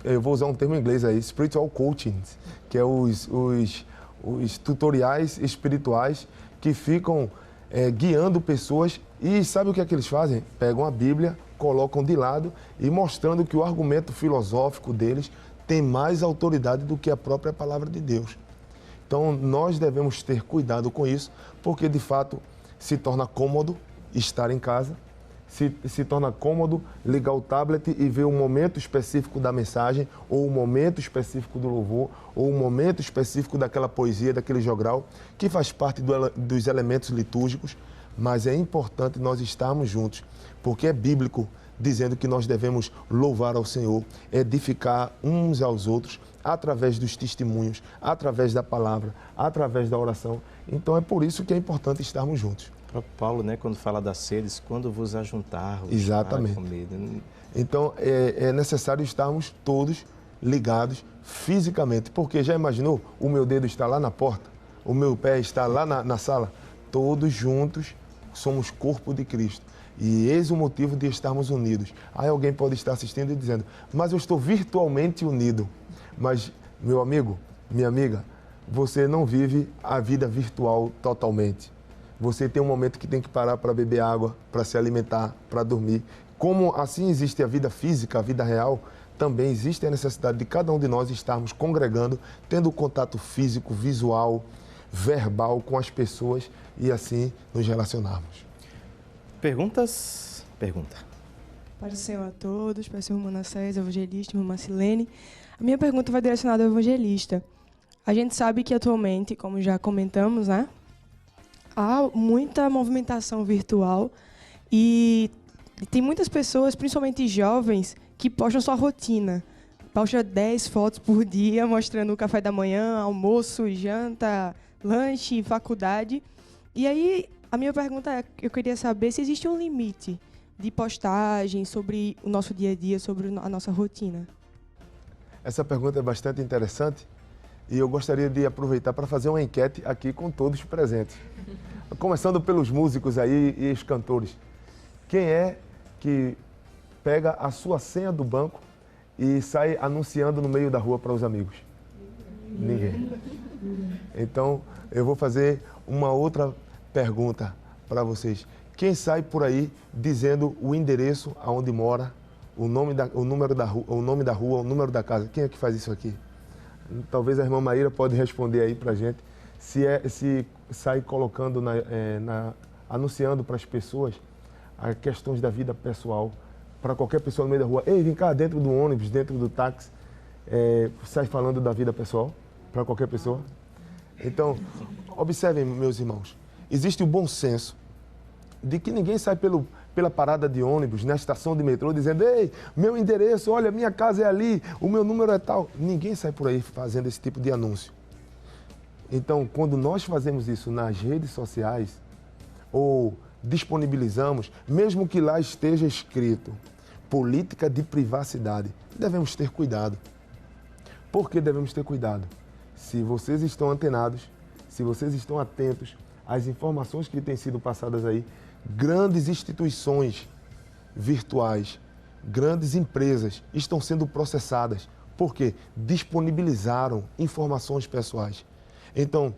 eu vou usar um termo em inglês aí, spiritual coachings, que é os tutoriais espirituais que ficam guiando pessoas. E sabe o que é que eles fazem? Pegam a Bíblia, colocam de lado e mostrando que o argumento filosófico deles tem mais autoridade do que a própria palavra de Deus. Então, nós devemos ter cuidado com isso, porque, de fato, se torna cômodo estar em casa, se torna cômodo ligar o tablet e ver o momento específico da mensagem, ou o momento específico do louvor, ou o momento específico daquela poesia, daquele jogral, que faz parte dos elementos litúrgicos, mas é importante nós estarmos juntos, porque é bíblico dizendo que nós devemos louvar ao Senhor, edificar uns aos outros, através dos testemunhos, através da palavra, através da oração. Então é por isso que é importante estarmos juntos. O próprio Paulo, né, quando fala das ceres, quando vos ajuntar, exatamente. Para comer. Então é necessário estarmos todos ligados fisicamente, porque já imaginou, o meu dedo está lá na porta, o meu pé está lá na sala, todos juntos somos corpo de Cristo. E eis o motivo de estarmos unidos. Aí alguém pode estar assistindo e dizendo: mas eu estou virtualmente unido. Mas, meu amigo, minha amiga, você não vive a vida virtual totalmente. Você tem um momento que tem que parar para beber água, para se alimentar, para dormir. Como assim existe a vida física, a vida real, também existe a necessidade de cada um de nós estarmos congregando, tendo contato físico, visual, verbal com as pessoas e assim nos relacionarmos. Perguntas? Pergunta. Para o Senhor a todos, para o Senhor Manassés, evangelista, irmã Marcelene. A minha pergunta vai direcionada ao evangelista. A gente sabe que atualmente, como já comentamos, né, há muita movimentação virtual e tem muitas pessoas, principalmente jovens, que postam sua rotina. Postam 10 fotos por dia, mostrando o café da manhã, almoço, janta, lanche, faculdade. E aí, a minha pergunta é, eu queria saber se existe um limite de postagem sobre o nosso dia a dia, sobre a nossa rotina. Essa pergunta é bastante interessante e eu gostaria de aproveitar para fazer uma enquete aqui com todos presentes. Começando pelos músicos aí e os cantores. Quem é que pega a sua senha do banco e sai anunciando no meio da rua para os amigos? Ninguém. Então, eu vou fazer uma outra pergunta para vocês. Quem sai por aí dizendo o endereço aonde mora, o nome da rua, o número da casa? Quem é que faz isso aqui? Talvez a irmã Maíra pode responder aí para a gente. Se sai colocando, anunciando para as pessoas as questões da vida pessoal, para qualquer pessoa no meio da rua. Ei, vem cá, dentro do ônibus, dentro do táxi, sai falando da vida pessoal para qualquer pessoa. Então, observem, meus irmãos, existe o bom senso de que ninguém sai pela parada de ônibus, na estação de metrô, dizendo: ei, meu endereço, olha, minha casa é ali, o meu número é tal. Ninguém sai por aí fazendo esse tipo de anúncio. Então, quando nós fazemos isso nas redes sociais, ou disponibilizamos, mesmo que lá esteja escrito política de privacidade, devemos ter cuidado. Por que devemos ter cuidado? Se vocês estão antenados, se vocês estão atentos às informações que têm sido passadas aí, grandes instituições virtuais, grandes empresas estão sendo processadas porque disponibilizaram informações pessoais. Então,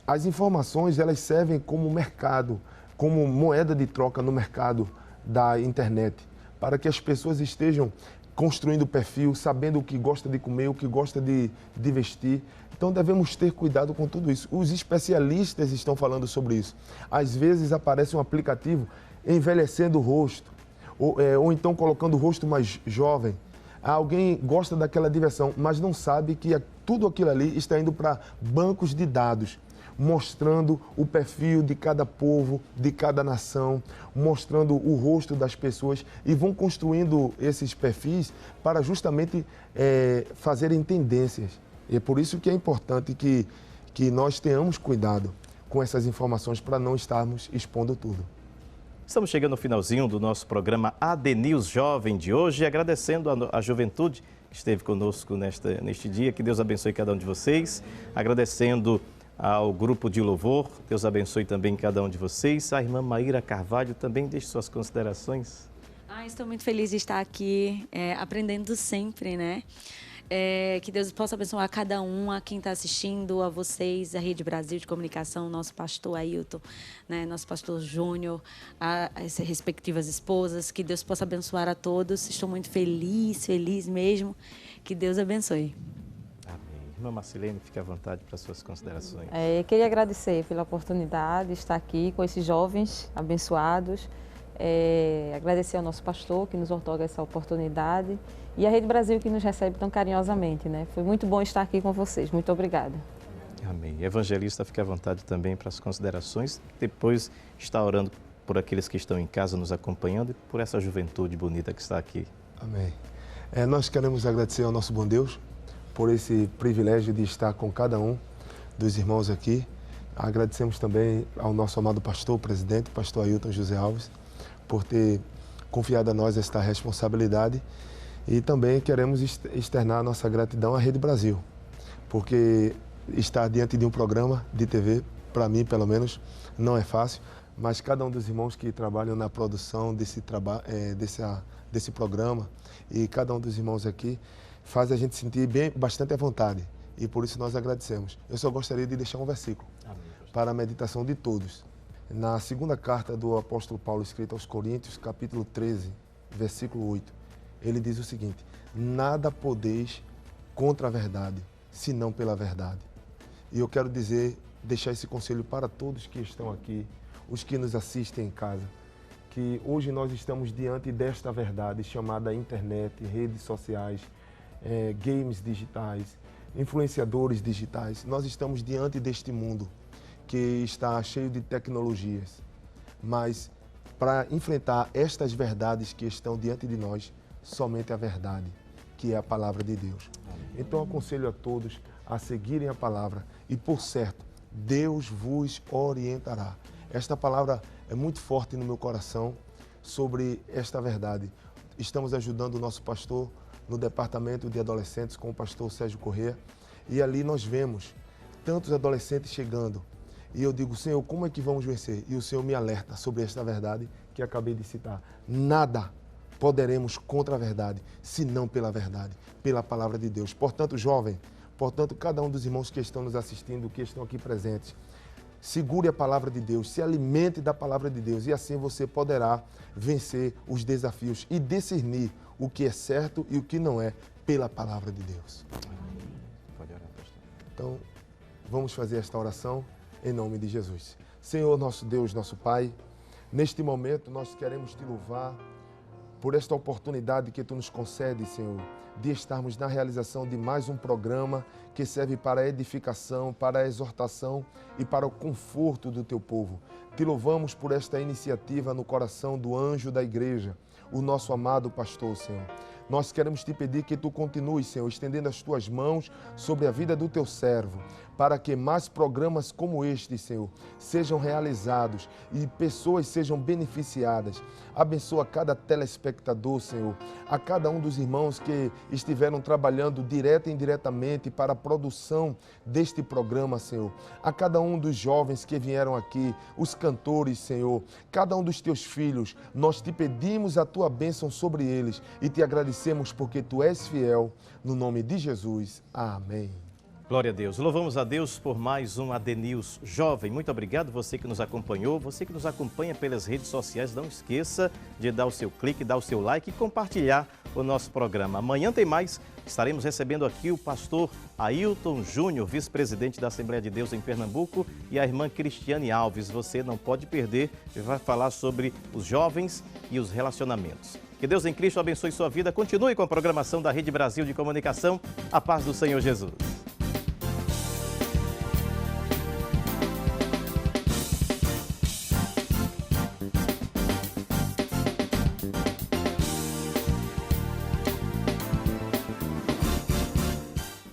as informações, elas servem como mercado, como moeda de troca no mercado da internet, para que as pessoas estejam construindo o perfil, sabendo o que gosta de comer, o que gosta de vestir. Então devemos ter cuidado com tudo isso. Os especialistas estão falando sobre isso. Às vezes aparece um aplicativo envelhecendo o rosto, ou então colocando o rosto mais jovem. Alguém gosta daquela diversão, mas não sabe que tudo aquilo ali está indo para bancos de dados, mostrando o perfil de cada povo, de cada nação, mostrando o rosto das pessoas, e vão construindo esses perfis para justamente fazerem tendências. E é por isso que é importante que nós tenhamos cuidado com essas informações para não estarmos expondo tudo. Estamos chegando ao finalzinho do nosso programa AD News Jovem de hoje, agradecendo a juventude que esteve conosco neste dia. Que Deus abençoe cada um de vocês. Agradecendo ao grupo de louvor, Deus abençoe também cada um de vocês. A irmã Maíra Carvalho também deixe suas considerações. Estou muito feliz de estar aqui, aprendendo sempre, né? Que Deus possa abençoar cada um, a quem está assistindo, a vocês, a Rede Brasil de Comunicação, nosso pastor Ailton, né, nosso pastor Júnior, as respectivas esposas. Que Deus possa abençoar a todos. Estou muito feliz mesmo. Que Deus abençoe. Irmã Marcilene, fique à vontade para suas considerações. Queria agradecer pela oportunidade de estar aqui com esses jovens abençoados. Agradecer ao nosso pastor que nos outorga essa oportunidade e a Rede Brasil que nos recebe tão carinhosamente, né? Foi muito bom estar aqui com vocês. Muito obrigada. Amém. Evangelista, fique à vontade também para as considerações. Depois está orando por aqueles que estão em casa nos acompanhando e por essa juventude bonita que está aqui. Amém. Nós queremos agradecer ao nosso bom Deus por esse privilégio de estar com cada um dos irmãos aqui. Agradecemos também ao nosso amado pastor, presidente, pastor Ailton José Alves, por ter confiado a nós esta responsabilidade, e também queremos externar a nossa gratidão à Rede Brasil, porque estar diante de um programa de TV, para mim pelo menos, não é fácil, mas cada um dos irmãos que trabalham na produção desse programa e cada um dos irmãos aqui faz a gente sentir bastante à vontade, e por isso nós agradecemos. Eu só gostaria de deixar um versículo para a meditação de todos. Na segunda carta do apóstolo Paulo, escrita aos Coríntios, capítulo 13, versículo 8, ele diz o seguinte: nada podeis contra a verdade, senão pela verdade. E eu quero deixar esse conselho para todos que estão aqui, os que nos assistem em casa, que hoje nós estamos diante desta verdade chamada internet, redes sociais, games digitais, influenciadores digitais. Nós estamos diante deste mundo que está cheio de tecnologias, mas para enfrentar estas verdades que estão diante de nós, somente a verdade, que é a palavra de Deus. Então aconselho a todos a seguirem a palavra e, por certo, Deus vos orientará. Esta palavra é muito forte no meu coração sobre esta verdade. Estamos ajudando o nosso pastor no departamento de adolescentes com o pastor Sérgio Corrêa, e ali nós vemos tantos adolescentes chegando. E eu digo: Senhor, como é que vamos vencer? E o Senhor me alerta sobre esta verdade que acabei de citar. Nada poderemos contra a verdade, senão pela verdade, pela palavra de Deus. Portanto, jovem, cada um dos irmãos que estão nos assistindo, que estão aqui presentes, segure a palavra de Deus, se alimente da palavra de Deus, e assim você poderá vencer os desafios e discernir o que é certo e o que não é pela palavra de Deus. Pode orar, pastor. Então, vamos fazer esta oração em nome de Jesus. Senhor, nosso Deus, nosso Pai, neste momento nós queremos te louvar por esta oportunidade que Tu nos concede, Senhor, de estarmos na realização de mais um programa que serve para a edificação, para a exortação e para o conforto do Teu povo. Te louvamos por esta iniciativa no coração do anjo da igreja, o nosso amado pastor, Senhor. Nós queremos Te pedir que Tu continues, Senhor, estendendo as Tuas mãos sobre a vida do Teu servo, para que mais programas como este, Senhor, sejam realizados e pessoas sejam beneficiadas. Abençoa cada telespectador, Senhor, a cada um dos irmãos que estiveram trabalhando direta e indiretamente para a produção deste programa, Senhor. A cada um dos jovens que vieram aqui, os cantores, Senhor, cada um dos Teus filhos, nós Te pedimos a Tua bênção sobre eles e Te agradecemos porque Tu és fiel. No nome de Jesus. Amém. Glória a Deus. Louvamos a Deus por mais um AD News Jovem. Muito obrigado você que nos acompanhou, você que nos acompanha pelas redes sociais. Não esqueça de dar o seu clique, dar o seu like e compartilhar o nosso programa. Amanhã tem mais. Estaremos recebendo aqui o pastor Ailton Júnior, vice-presidente da Assembleia de Deus em Pernambuco, e a irmã Cristiane Alves. Você não pode perder, vai falar sobre os jovens e os relacionamentos. Que Deus em Cristo abençoe sua vida. Continue com a programação da Rede Brasil de Comunicação. A paz do Senhor Jesus.